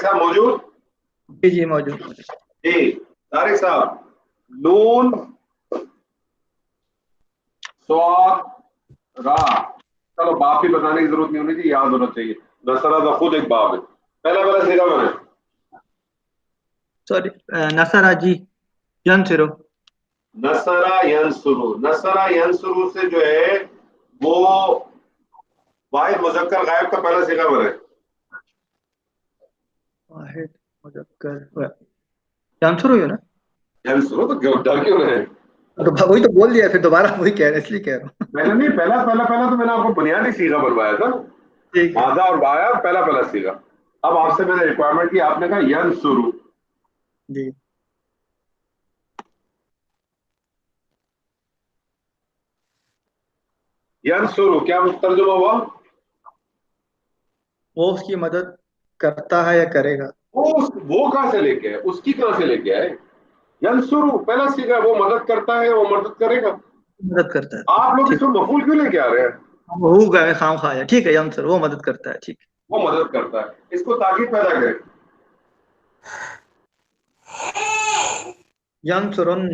صاحب موجود؟ جی موجود. جی طارق صاحب، نون صاد را، چلو باپ بھی بتانے کی ضرورت نہیں ہونی چاہیے، یاد ہونا چاہیے. نصرہ کا خود ایک باپ ہے. پہلا سیدھا بنا ہے. سوری نصرہ جی ینصرو. نصرہ ینصرو سے جو ہے وہ واحد مذکر غائب کا پہلا صیغہ بنا ہے. واحد مذکر ینصرو ہے نا؟ ینصرو تو ڈر کیوں رہے؟ تو وہی تو بول دیا، پھر دوبارہ وہی کہہ رہے اس لیے کہہ رہا ہوں. پہلا نہیں، پہلا تو میں نے آپ کو بنیادی صیغہ بنوایا تھا، ٹھیک ہے. ماذا اور بایا پہلا صیغہ. اب آپ سے میں نے ریکوائرمنٹ کی، آپ نے کہا ینصرو. جی ینصرو کیا ترجمہ ہوا؟ وہ اس کی مدد کرتا ہے یا کرے گا. وہ کہاں سے لے کے آئے؟ اس کی کہاں سے لے کے آئے؟ ینصرو پہلا صیغہ، وہ مدد کرتا ہے، وہ مدد کرے گا. مدد کرتا ہے. آپ لوگ اس میں مفعول کیوں لے کے آ رہے ہیں؟ وہ گئے خام خواہ. ٹھیک ہے ینصر، وہ مدد کرتا ہے. ٹھیک ہے، وہ مدد کرتا ہے، اس کو تاکید پیدا کرے. ینصرن.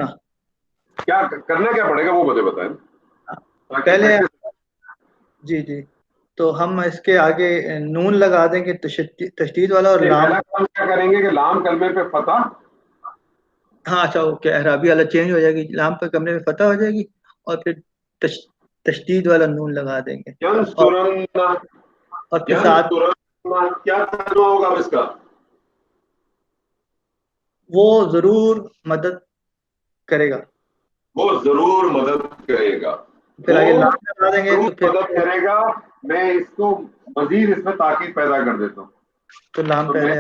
کیا کرنا کیا پڑے گا وہ مجھے بتائیں پہلے جی تو ہم اس کے آگے نون لگا دیں گے تشدید والا، اور لام. پہلا کام کیا کریں گے کہ لام کلمے پہ فتح. ہاں اچھا، اوکے، اعرابی والا چینج ہو جائے گی، لام پہ کمرے میں فتح ہو جائے گی، اور پھر تشدید والا نون لگا دیں گے. اور کے ساتھ کیا ترجمہ ہوگا اس کا؟ وہ ضرور مدد کرے گا. وہ ضرور مدد کرے گا. پھر آگے لام لگا دیں گے تو پھر مدد کرے گا. میں اس کو مزید اس میں تاکید پیدا کر دیتا ہوں. تو لام پہلے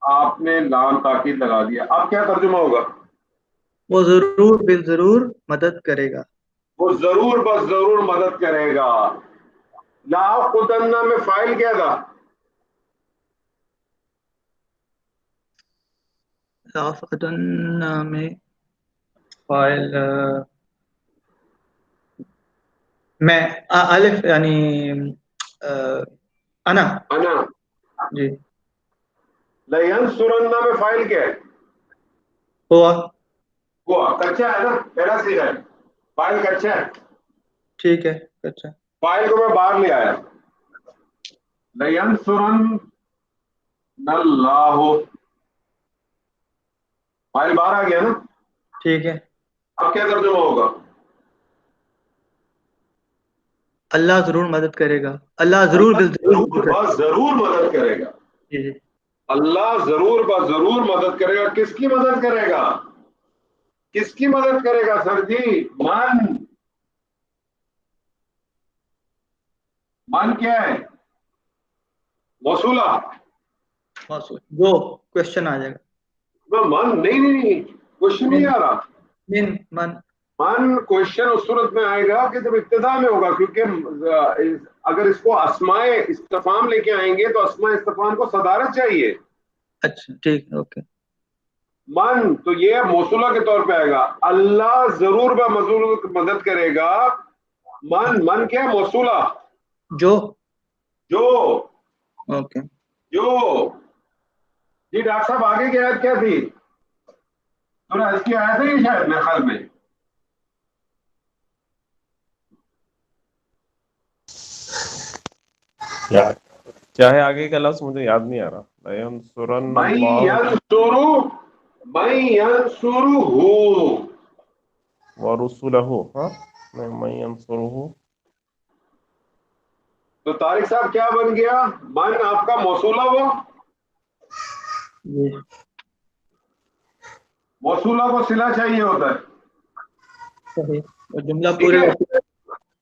آپ نے لام تاکید لگا دیا، اب کیا ترجمہ ہوگا؟ وہ ضرور بالضرور مدد کرے گا. وہ ضرور بس ضرور مدد کرے گا. لاقتنہ میں فائل کیا تھا؟ لافتنہ میں فائل میں الف یعنی انا. جی. لینصرنہ میں فائل کیا ہے؟ ہوا. کچا ہے نا، پہلا صیغہ ہے، فائل کچا ہے. ٹھیک ہے. اچھا، فائل کو میں باہر لے آیا. لینصرن اللہ، فائل باہر آ گیا نا. ٹھیک ہے. اب کیا ترجمہ ہوگا؟ اللہ ضرور مدد کرے گا. اللہ ضرور ضرور مدد کرے گا. جی اللہ ضرور ضرور مدد کرے گا. کس کی مدد کرے گا؟ کس کی مدد کرے گا سر جی؟ من کیا ہے؟ موصولہ. جو کوشچن آ جائے گا. من نہیں کوشچن نہیں آ رہا. من کوشچن اس صورت میں آئے گا کہ جب ابتدا میں ہوگا، کیونکہ اگر اس کو اسماء استفہام لے کے آئیں گے تو اسماء استفہام کو صدارت چاہیے. اچھا ٹھیک، اوکے. من تو یہ موصولہ کے طور پہ آئے گا. اللہ ضرور مدد کرے گا. من کیا ہے؟ موصولہ. جو اوکے. جو جی ڈاکٹر صاحب آگے کی آیت کیا تھی؟ اس کی آیت ہے یہ شاید میرے خیال میں. کیا ہے آگے کا لفظ؟ مجھے یاد نہیں آ رہا. تو تو طارق صاحب کیا بن گیا؟ من آپ کا موصولہ ہوا. جی موصولہ کو صلہ چاہیے ہوتا ہے. صحیح. اور جملہ ٹھیک پورے ہے.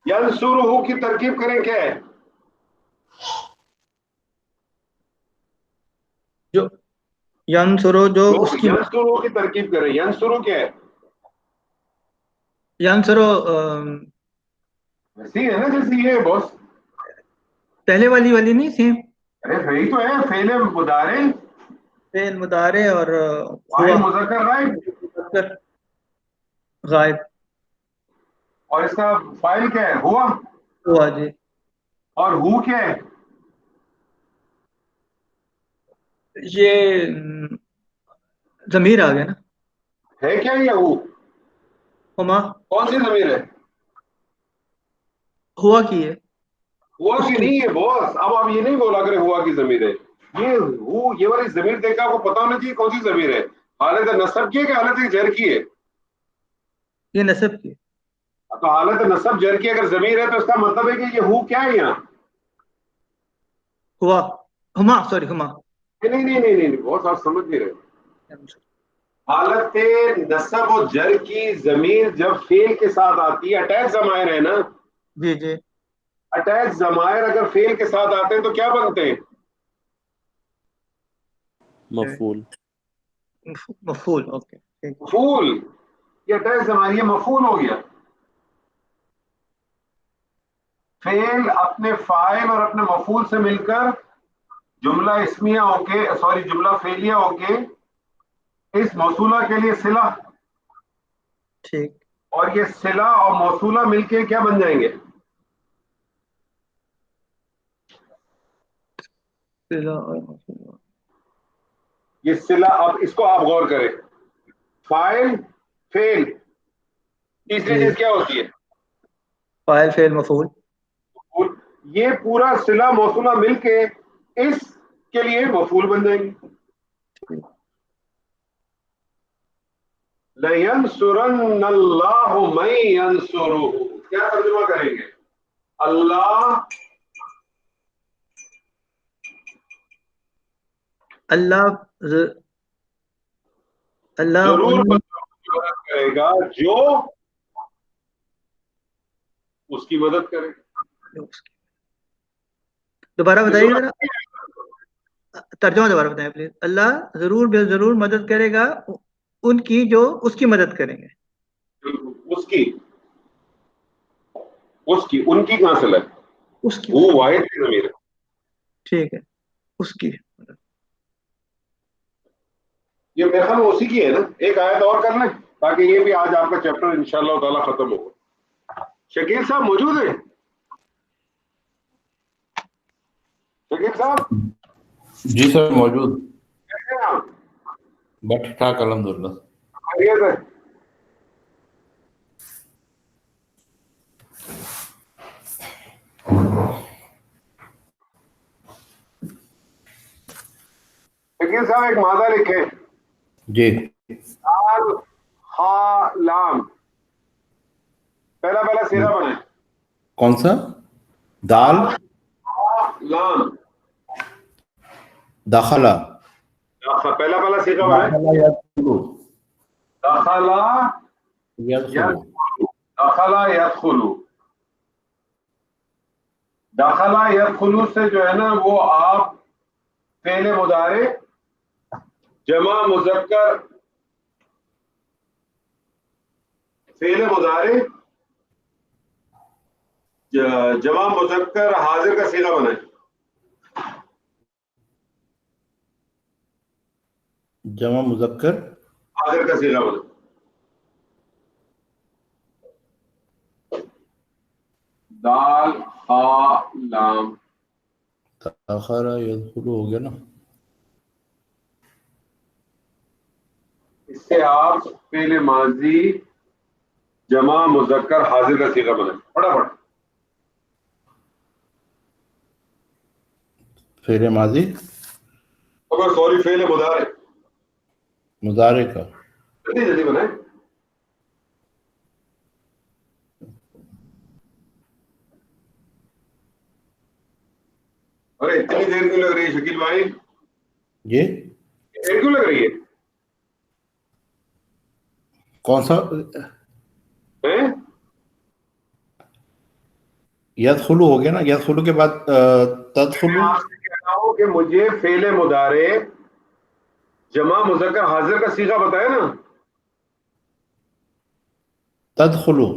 ینصرہ کی ترکیب کریں کیا ہے؟ جو ینصرو جو اس کی ینصرہ کی ترکیب کریں. ینصرہ کیا ہے؟ ینصرو ویسی ہے نا جیسی یہ باس. پہلے والی نہیں سیم. ارے وہی تو ہے. فعل مضارع فعل مضارع اور فاعل ہوا مذکر رائٹ. مذکر غائب اور اس کا فاعل کیا ہے؟ ہوا. ہوا. جی اور ہو کیا ہے؟ یہ ضمیر آ گیا نا. ہے کیا یہ ہو؟ ہما کون سی ضمیر ہے؟ ہوا کی ہے. ہوا اس کی کی نہیں ہے باس. اب آپ یہ نہیں بولا کرے ہوا کی ضمیر ہے. یہ والی ضمیر دیکھ کے آپ کو پتا ہونا چاہیے کون سی ضمیر ہے. حالت نصب کی ہے کہ حالت جر کی ہے؟ یہ نصب کی. تو حالت نصب جر کی اگر ضمیر ہے تو اس کا مطلب ہے کہ یہ ہو کیا ہے یہاں؟ ہوا ہما سوری ہما. نہیں بہت آپ سمجھ نہیں رہے. حالت نصب و جر کی ضمیر جب فعل کے ساتھ آتی ہے اٹیچ ضمائر ہے نا. جی جی اٹیچ ضمائر اگر فعل کے ساتھ آتے ہیں تو کیا بنتے ہیں؟ مفعول. مفعول. اوکے ٹھیک. مفعول. یہ اٹیچ ضمائر یہ مفعول ہو گیا. فعل اپنے فاعل اور اپنے مفعول سے مل کر جملہ اسمیہ ہو کے جملہ فعلیہ ہو کے اس موصولہ کے لیے صلہ. ٹھیک. اور یہ صلہ اور موصولہ مل کے کیا بن جائیں گے؟ یہ صلہ. اب اس کو آپ غور کریں. فاعل فعل تیسری چیز کیا ہوتی ہے؟ فاعل فعل مفعول. یہ پورا صلہ موصولہ مل کے اس کے لیے مفعول بن جائیں گے. لَيَنْصُرَنَّ اللَّهُ مَن يَنْصُرُهُ. کیا ترجمہ کریں گے؟ اللہ ضرور مدد کرے گا جو اس کی مدد کرے. دوبارہ بتائیے ذرا. ترجمہ دوبارہ بتائیں پلیز. اللہ ضرور بے ضرور مدد کرے گا ان کی جو اس کی مدد کریں گے. اس کی ان کی کہاں سے لگ؟ اس کی. وہ واحد کی ضمیر ہے. ٹھیک ہے. اس کی. یہ میرے خیال میں اسی کی ہے نا. ایک آیت اور کر لیں تاکہ یہ بھی آج آپ کا چیپٹر انشاءاللہ تعالی ختم ہوگا. شکیل صاحب موجود ہیں؟ شکیل صاحب جی سر موجود. کیسے ہیں آپ؟ بس ٹھیک ٹھاک الحمدللہ. خیریت ہے؟ شکیل صاحب ایک مادہ لکھیں. جی دال خا لام. پہلا صیغہ بنائیں. کون سا؟ دال لام. دخلا. پہلا صیغہ بنائیں. دخلا یدخلو. دخلا یدخلو سے جو ہے نا وہ آپ فعل مضارع جمع مذکر جمع مذکر حاضر کا صیغہ بنائیں. جمع مذکر حاضر کا صیغہ بنائیں. دال خا لام. دخلا یدخلو ہو گیا نا. اس سے آپ فعل ماضی جمع مذکر حاضر کا صیغہ بنائیں. فٹافٹ. فعل ماضی سوری فعل مضارع مضارع کا. جلدی بنائیں. ارے اتنی دیر کیوں لگ رہی ہے شکیل بھائی؟ جی دیر کیوں لگ رہی ہے؟ کون سا؟ یدخلو ہو گیا نا، یدخلو کے بعد تدخلو. میں آپ سے کہہ رہا ہوں کہ مجھے فعل مضارع جمع مذکر حاضر کا صیغہ بتایا نا. تدخلو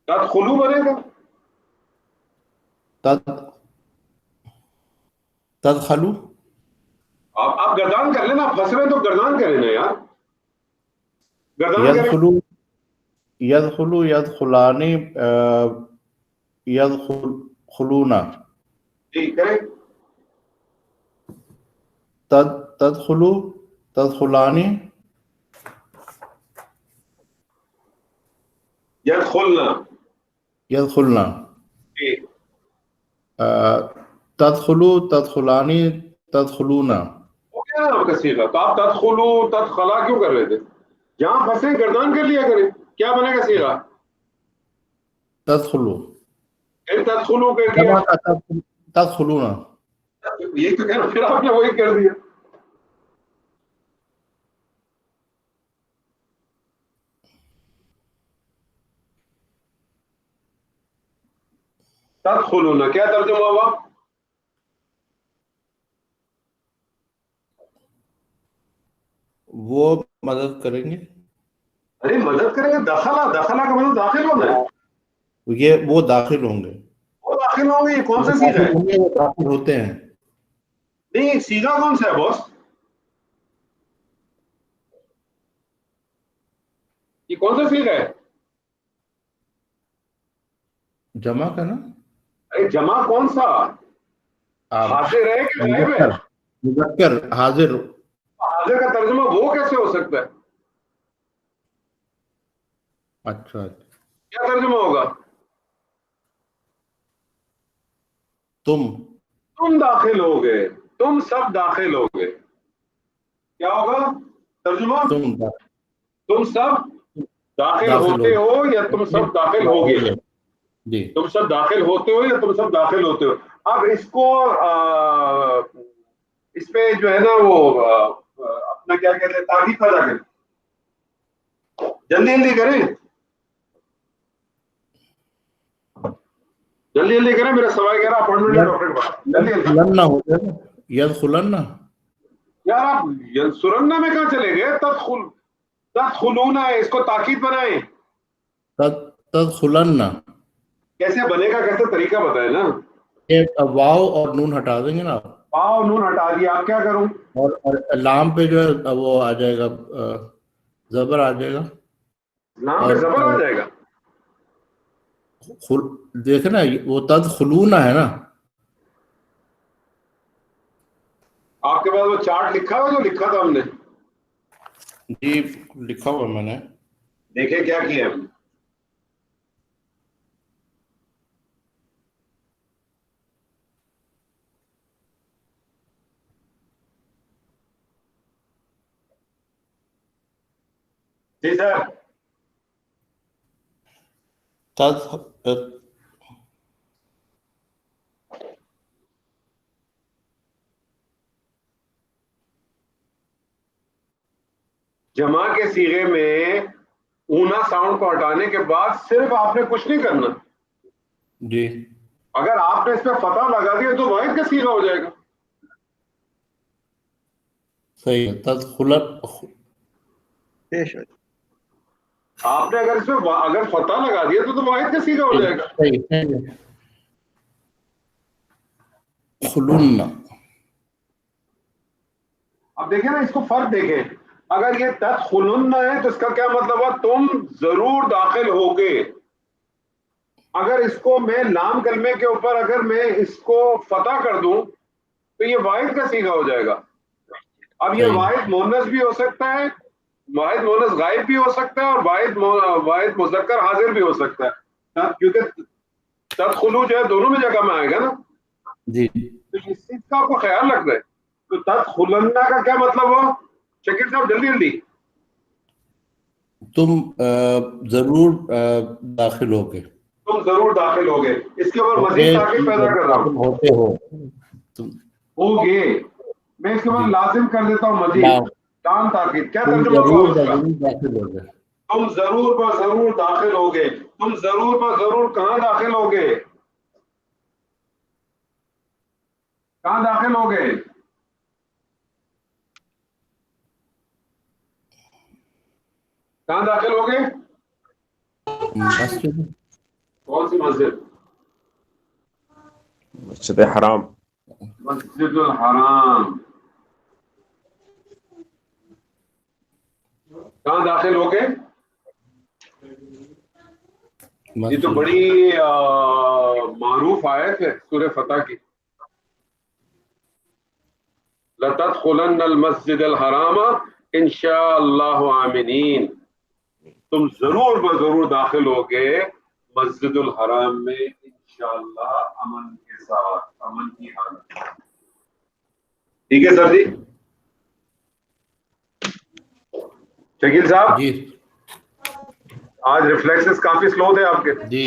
تدخلو بنے گا. تدخلو. آپ گردان کر لینا، پھنس رہے تو گردان کریں نا یار، گردان کریں. یدخلو یدخلو یدخلانی یدخلونا. جی کریں. تدخلو تدخلانی یدخلنا. یدخلنا. جی تدخلو تدخلانی تدخلونا. ہو گیا نا آپ کا صیغہ. تو آپ تدخلو تدخلا کیوں کر رہے تھے؟ جہاں پھنسے گردان کر لیا کریں. کیا بنے گا صیغہ؟ تدخلو. تدخلو کر دیا. تدخلونا. یہ تو کہنا، پھر آپ نے وہی کر دیا. تدخلونا کیا ترجمہ ہوا؟ وہ مدد کریں گے. ارے مدد کریں گے. دخلا، دخلا کا مطلب داخل ہونا ہے. یہ وہ داخل ہوں گے. وہ داخل ہوں گے. یہ کون سا صیغہ ہے؟ وہ داخل ہوتے ہیں. نہیں صیغہ کون سا ہے باس؟ یہ کون سا صیغہ ہے؟ جمع کا نا. ارے جمع کون سا؟ حاضر ہے کہ غائب ہے؟ مذکر حاضر. حاضر کا ترجمہ وہ کیسے ہو سکتا ہے؟ اچھا کیا ترجمہ ہوگا؟ تم داخل ہو گئے، تم سب داخل ہو گئے. کیا ہوگا ترجمہ؟ تم سب داخل ہوتے ہو یا تم سب داخل ہو گئے. جی تم سب داخل ہوتے ہو یا تم سب داخل ہوتے ہو. اب اس کو اس پہ جو ہے نا وہ اپنا کیا کہتے ہیں تاکید پیدا کریں. جلدی جلدی کریں، جلدی جلدی کریں. میرا سوال کہہ رہا اپوائنٹمنٹ ہے ڈاکٹر کے پاس. جلدی جلدی یدخلنا. یار آپ سرنا میں کہاں چلے گئے؟ تدخلونا ہے، اس کو تاکید بنائیں. تدخلنا کیسے بنے گا، کیسے طریقہ بتائے نا. واو اور نون ہٹا دیں گے نا. واو نون ہٹا دیا، آپ کیا کروں؟ اور لام پہ جو ہے وہ آ جائے گا، زبر آ جائے گا. لام پہ زبر آ جائے گا. دیکھنا وہ تدخلونا ہے نا. آپ کے پاس وہ چارٹ لکھا ہوا جو لکھا تھا ہم نے؟ جی لکھا ہوا میں نے. دیکھیں کیا کیا ہم نے. جی سر. جمع کے صیغے میں اونا ساؤنڈ کو ہٹانے کے بعد صرف آپ نے کچھ نہیں کرنا. جی اگر آپ نے اس پہ فتح لگا دیا تو واحد کا صیغہ ہو جائے گا. صحیح ہے. آپ نے اگر اس پہ اگر فتح لگا دیا تو واحد کا صیغہ ہو جائے گا. صحیح. خلونا. اب دیکھیں نا اس کو فرق دیکھیں. اگر یہ تدخلن ہے تو اس کا کیا مطلب ہے؟ تم ضرور داخل ہوگے. اگر اس کو میں لام کلمے کے اوپر اگر میں اس کو فتح کر دوں تو یہ واحد کا صیغہ ہو جائے گا. اب یہ واحد مؤنث بھی ہو سکتا ہے، واحد مؤنث غائب بھی ہو سکتا ہے، اور واحد مذکر حاضر بھی ہو سکتا ہے، کیونکہ تدخلو جو ہے دونوں میں جگہ میں آئے گا نا. جی تو اس چیز کا آپ کو خیال رکھنا ہے. تو تدخلنا کا کیا مطلب ہو؟ شکیل صاحب جلدی جلدی. تم ضرور داخل ہوگے. تم ضرور داخل ہوگے. اس کے اوپر مزید تاکید پیدا کر رہا ہوں. ہوتے ہو ہوگے. میں اس کے بعد لازم کر دیتا ہوں مزید لام تاکید. کیا ترجمہ ضرور ہوگا اس کا؟ داخل ہو گئے. تم ضرور ب ضرور داخل ہوگے. تم ضرور ب ضرور کہاں داخل ہوگے؟ کہاں داخل ہوگے؟ کہاں داخل ہوگے؟ مسجد کون سی مسجد؟ مسجد حرام. مسجد الحرام. کہاں داخل ہوگے؟ یہ تو بڑی معروف آیت ہے سورہ فتح کی. لَتَدْخُلَنَّ الْمَسْجِدَ الْحَرَامَ إِنْ شَاءَ اللَّهُ آمِنِينَ. تم ضرور بضرور داخل ہوگے مسجد الحرام میں انشاءاللہ امن کے ساتھ, امن کی حالت. ٹھیک ہے سر جی. شکیل صاحب جی آج ریفلیکسز کافی سلو تھے آپ کے. جی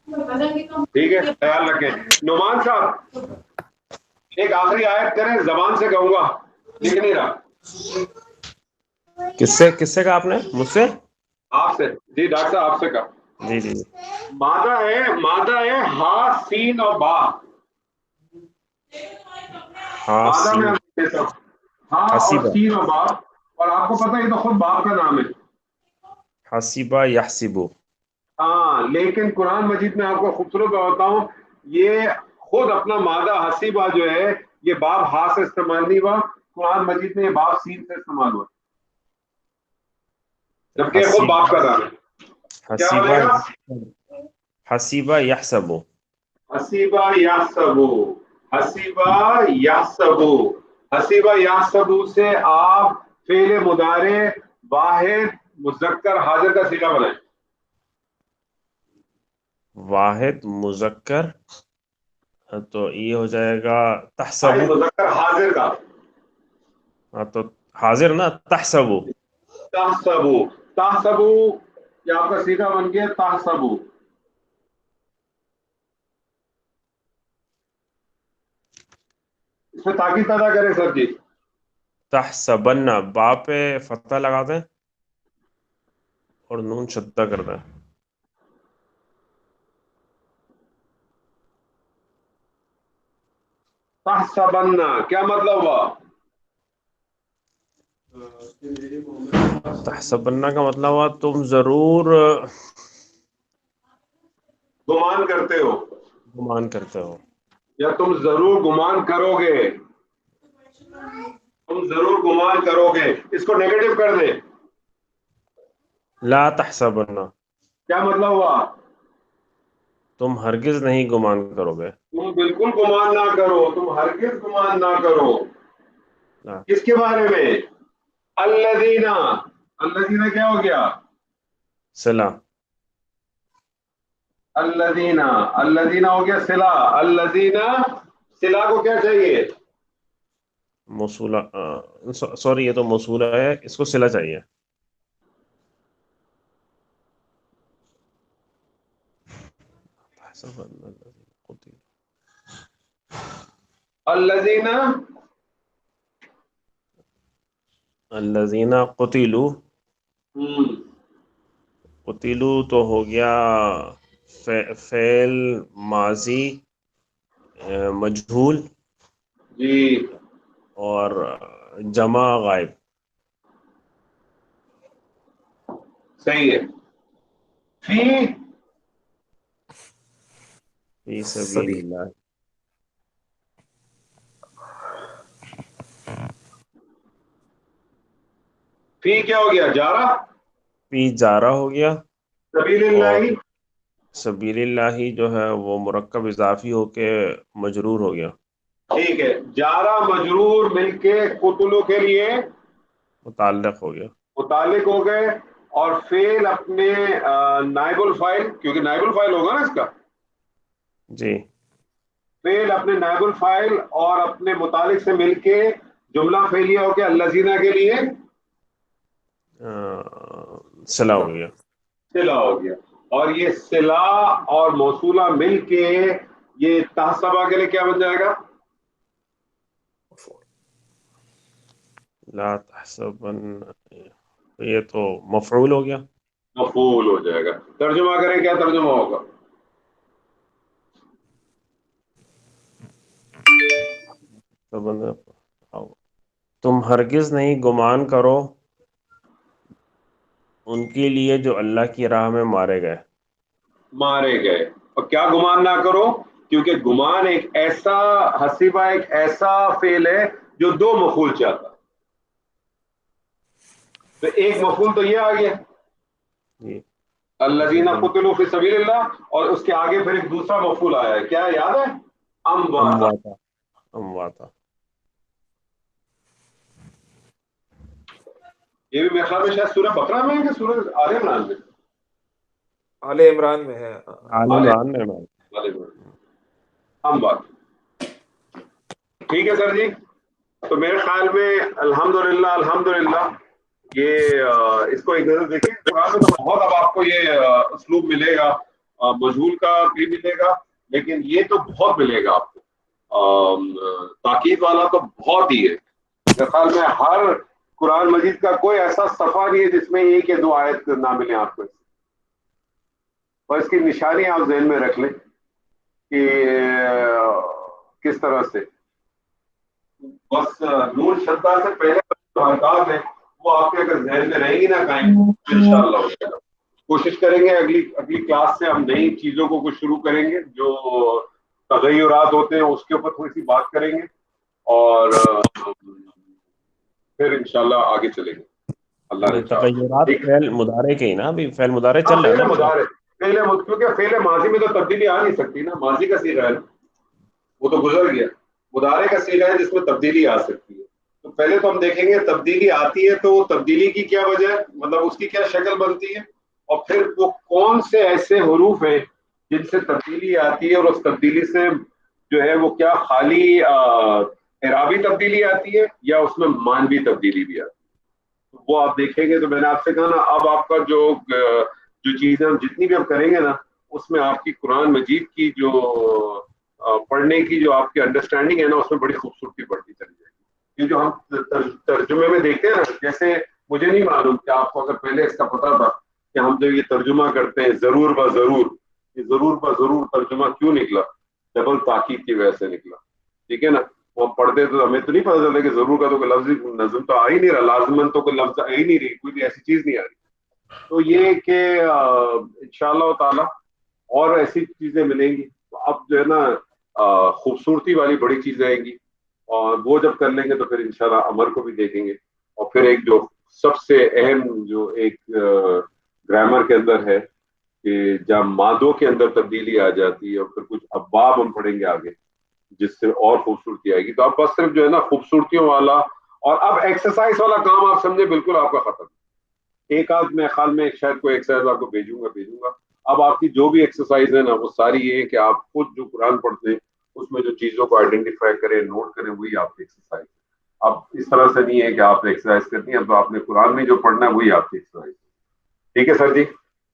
ٹھیک ہے, خیال رکھیں. نعمان صاحب ایک آخری آیت کریں, زبان سے کہوں گا لکھ نہیں رہا. کس سے کہا آپ نے؟ مجھ سے؟ آپ سے. جی ڈاکٹر صاحب آپ سے کہا. جی جی. مادہ ہے ہا سین اور با. مادہ میں دیتا ہوں ہاں اور سین اور با, اور آپ کو پتہ ہے یہ تو خود باپ کا نام ہے. حسیبہ یحسبو. ہاں لیکن قرآن مجید میں آپ کو خوبصورت بتاتا ہوں, یہ خود اپنا مادہ حسیبہ جو ہے یہ باب ہا سے استعمال نہیں ہوا, قرآن مجید میں یہ باب سین سے استعمال ہوا, جبکہ خود باپ کا نام ہے. کیا بنے گا؟ حسیبہ یحسبو. حسیبہ یحسبو. حسیبہ یحسبو. حسیبہ یحسبو سے آپ فعل مضارع واحد مذکر حاضر کا صیغہ بنائیں. واحد مذکر تو یہ ہو جائے گا تحسبو. مذکر حاضر کا تو حاضر نا, تحسبو. تحسبو. تحسبو یہ آپ کا صیغہ بن گیا تحسبو. اس میں تاکید پیدا کریں سر جی. تحسبن با پہ فتح لگا دیں اور نون شدہ کر دیں. تحسبن کیا مطلب ہوا؟ تحسبن کا مطلب ہوا تم ضرور گمان کرتے ہو, گمان کرتے ہو, یا تم ضرور گمان کرو گے. تم ضرور گمان کرو گے. اس کو نیگیٹو کر دیں. لا تحسبن کیا مطلب ہوا؟ تم ہرگز نہیں گمان کرو گے. تم بالکل گمان نہ کرو, تم ہرگز گمان نہ کرو. کس کے بارے میں؟ الذین. الذین کیا ہو گیا؟ صلہ. الذین. الذین ہو گیا صلہ. الذین صلہ کو کیا چاہیے؟ موصولہ. سوری یہ تو موصولہ ہے, اس کو صلہ چاہیے. الذین. الذین قتلوا. قتلوا تو ہو گیا فعل ماضی مجہول جی اور جمع غائب. صحیح ہے. فی سبیل اللہ. فی کیا ہو گیا؟ جارہ. فی جارہ ہو گیا. سبیل اللہ. سبیل اللہ جو ہے وہ مرکب اضافی ہو کے مجرور ہو گیا. ٹھیک ہے, جارہ مجرور مل کے قتلوا کے لیے متعلق ہو گیا, متعلق ہو گئے, اور فعل اپنے نائب الفاعل, کیونکہ نائب الفاعل ہوگا نا اس کا. جی. فعل اپنے نائب الفاعل اور اپنے متعلق سے مل کے جملہ فعلیہ ہو گیا الذین کے لیے صلہ ہو گیا. صلہ ہو گیا. اور یہ صلہ اور موصولہ مل کے یہ تحسبہ کے لیے کیا بن جائے گا؟ لا تحسبن، یہ تو مفعول ہو گیا، مفعول ہو جائے گا. ترجمہ کریں، کیا ترجمہ ہوگا؟ تم ہرگز نہیں گمان کرو ان کے لیے جو اللہ کی راہ میں مارے گئے. اور کیا گمان نہ کرو، کیونکہ گمان ایک ایسا حسیبہ، ایک ایسا فعل ہے جو دو مفعول چاہتا. تو ایک مفعول تو یہ آ گیا جی الذین قتلوا فی سبیل اللہ، اور اس کے آگے پھر ایک دوسرا مفعول آیا ہے، کیا یاد ہے؟ امواتا. امواتا. یہ بھی میرے خیال میں شاید سورہ بقرہ میں ہے کہ سورہ آل عمران میں؟ آل عمران میں ہے. آل عمران میں اموات. ٹھیک ہے سر جی. تو میرے خیال میں الحمدللہ یہ اس کو ایک نظر دیکھیں. قرآن میں تو بہت اب آپ کو یہ اسلوب ملے گا، مجہول کا بھی ملے گا، لیکن یہ تو بہت ملے گا آپ کو. تاکید والا تو بہت ہی ہے. میرے خیال میں ہر قرآن مجید کا کوئی ایسا صفحہ نہیں ہے جس میں ایک یا دو آیت نہ ملے آپ کو. اور اس کی نشانی آپ ذہن میں رکھ لیں کہ کس طرح سے بس نون شدہ سے پہلے جو حرکات ہیں وہ آپ کے اگر ذہن میں رہیں گی نا قائم، انشاءاللہ ہو جائے گا. کوشش کریں گے اگلی کلاس سے ہم نئی چیزوں کو کچھ شروع کریں گے، جو تغیرات ہوتے ہیں اس کے اوپر تھوڑی سی بات کریں گے، اور پھر انشاءاللہ آگے چلیں گے. اللہ نے تغیرات فعل مضارع کے ہی نا، ابھی فعل مضارع چل رہا ہے نا، کیونکہ فعل ماضی میں تو تبدیلی آ نہیں سکتی نا، ماضی کا صیغہ ہے نا، وہ تو گزر گیا. مضارع کا صیغہ ہے جس میں تبدیلی آ سکتی ہے. تو پہلے تو ہم دیکھیں گے تبدیلی آتی ہے تو تبدیلی کی کیا وجہ ہے، مطلب اس کی کیا شکل بنتی ہے، اور پھر وہ کون سے ایسے حروف ہیں جن سے تبدیلی آتی ہے، اور اس تبدیلی سے جو ہے وہ کیا خالی اعرابی تبدیلی آتی ہے یا اس میں معنوی تبدیلی بھی آتی ہے. وہ آپ دیکھیں گے. تو میں نے آپ سے کہا نا، اب آپ کا جو چیزیں ہم جتنی بھی ہم کریں گے نا، اس میں آپ کی قرآن مجید کی جو پڑھنے کی جو آپ کی انڈرسٹینڈنگ ہے نا، اس میں بڑی خوبصورتی بڑھتی چلی جائے گی. یہ جو ہم ترجمے میں دیکھتے ہیں نا، جیسے مجھے نہیں معلوم کہ آپ کو اگر پہلے اس کا پتا تھا کہ ہم جو یہ ترجمہ کرتے ہیں ضرور بضرور، یہ ضرور بضرور ترجمہ کیوں نکلا؟ ڈبل تاکید کی وجہ سے نکلا. ٹھیک ہے نا. وہ پڑھتے تو ہمیں تو نہیں پتا چلتا کہ ضرور کا تو کوئی لفظ نظم تو آ ہی نہیں رہا، لازمن تو کوئی لفظ آ ہی نہیں رہی، کوئی بھی ایسی چیز نہیں آ رہی. تو یہ کہ انشاءاللہ تعالی اور ایسی چیزیں ملیں گی. تو اب جو ہے نا خوبصورتی والی بڑی چیزیں آئیں گی، اور وہ جب کر لیں گے تو پھر انشاءاللہ عمر کو بھی دیکھیں گے. اور پھر ایک جو سب سے اہم جو ایک گرامر کے اندر ہے کہ جب مادوں کے اندر تبدیلی آ جاتی ہے، اور پھر کچھ ابواب ہم پڑھیں گے آگے جس سے اور خوبصورتی آئے گی. تو اب بس صرف جو ہے نا خوبصورتیوں والا اور اب ایکسرسائز والا کام آپ سمجھے بالکل آپ کا ختم. ایک آدھ میں خیال میں شاید کوئی ایکسرسائز آپ کو بھیجوں گا. اب آپ کی جو بھی ایکسرسائز ہے نا، وہ ساری یہ ہے کہ آپ خود جو قرآن پڑھتے ہیں اس میں جو چیزوں کو آئیڈینٹیفائی کریں، نوٹ کریں، وہی آپ کی ایکسرسائز. اب اس طرح سے نہیں ہے کہ آپ ایکسرسائز کرنی ہے، اب آپ نے قرآن میں جو پڑھنا ہے وہی آپ کی ایکسرسائز. ٹھیک ہے سر جی.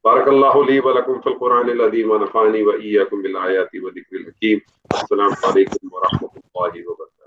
بارک اللہ لی و لکم فی القرآن العظیم ونفعنی و ایاکم بالآیات و ذکر الحکیم. السلام علیکم ورحمۃ اللہ وبرکاتہ.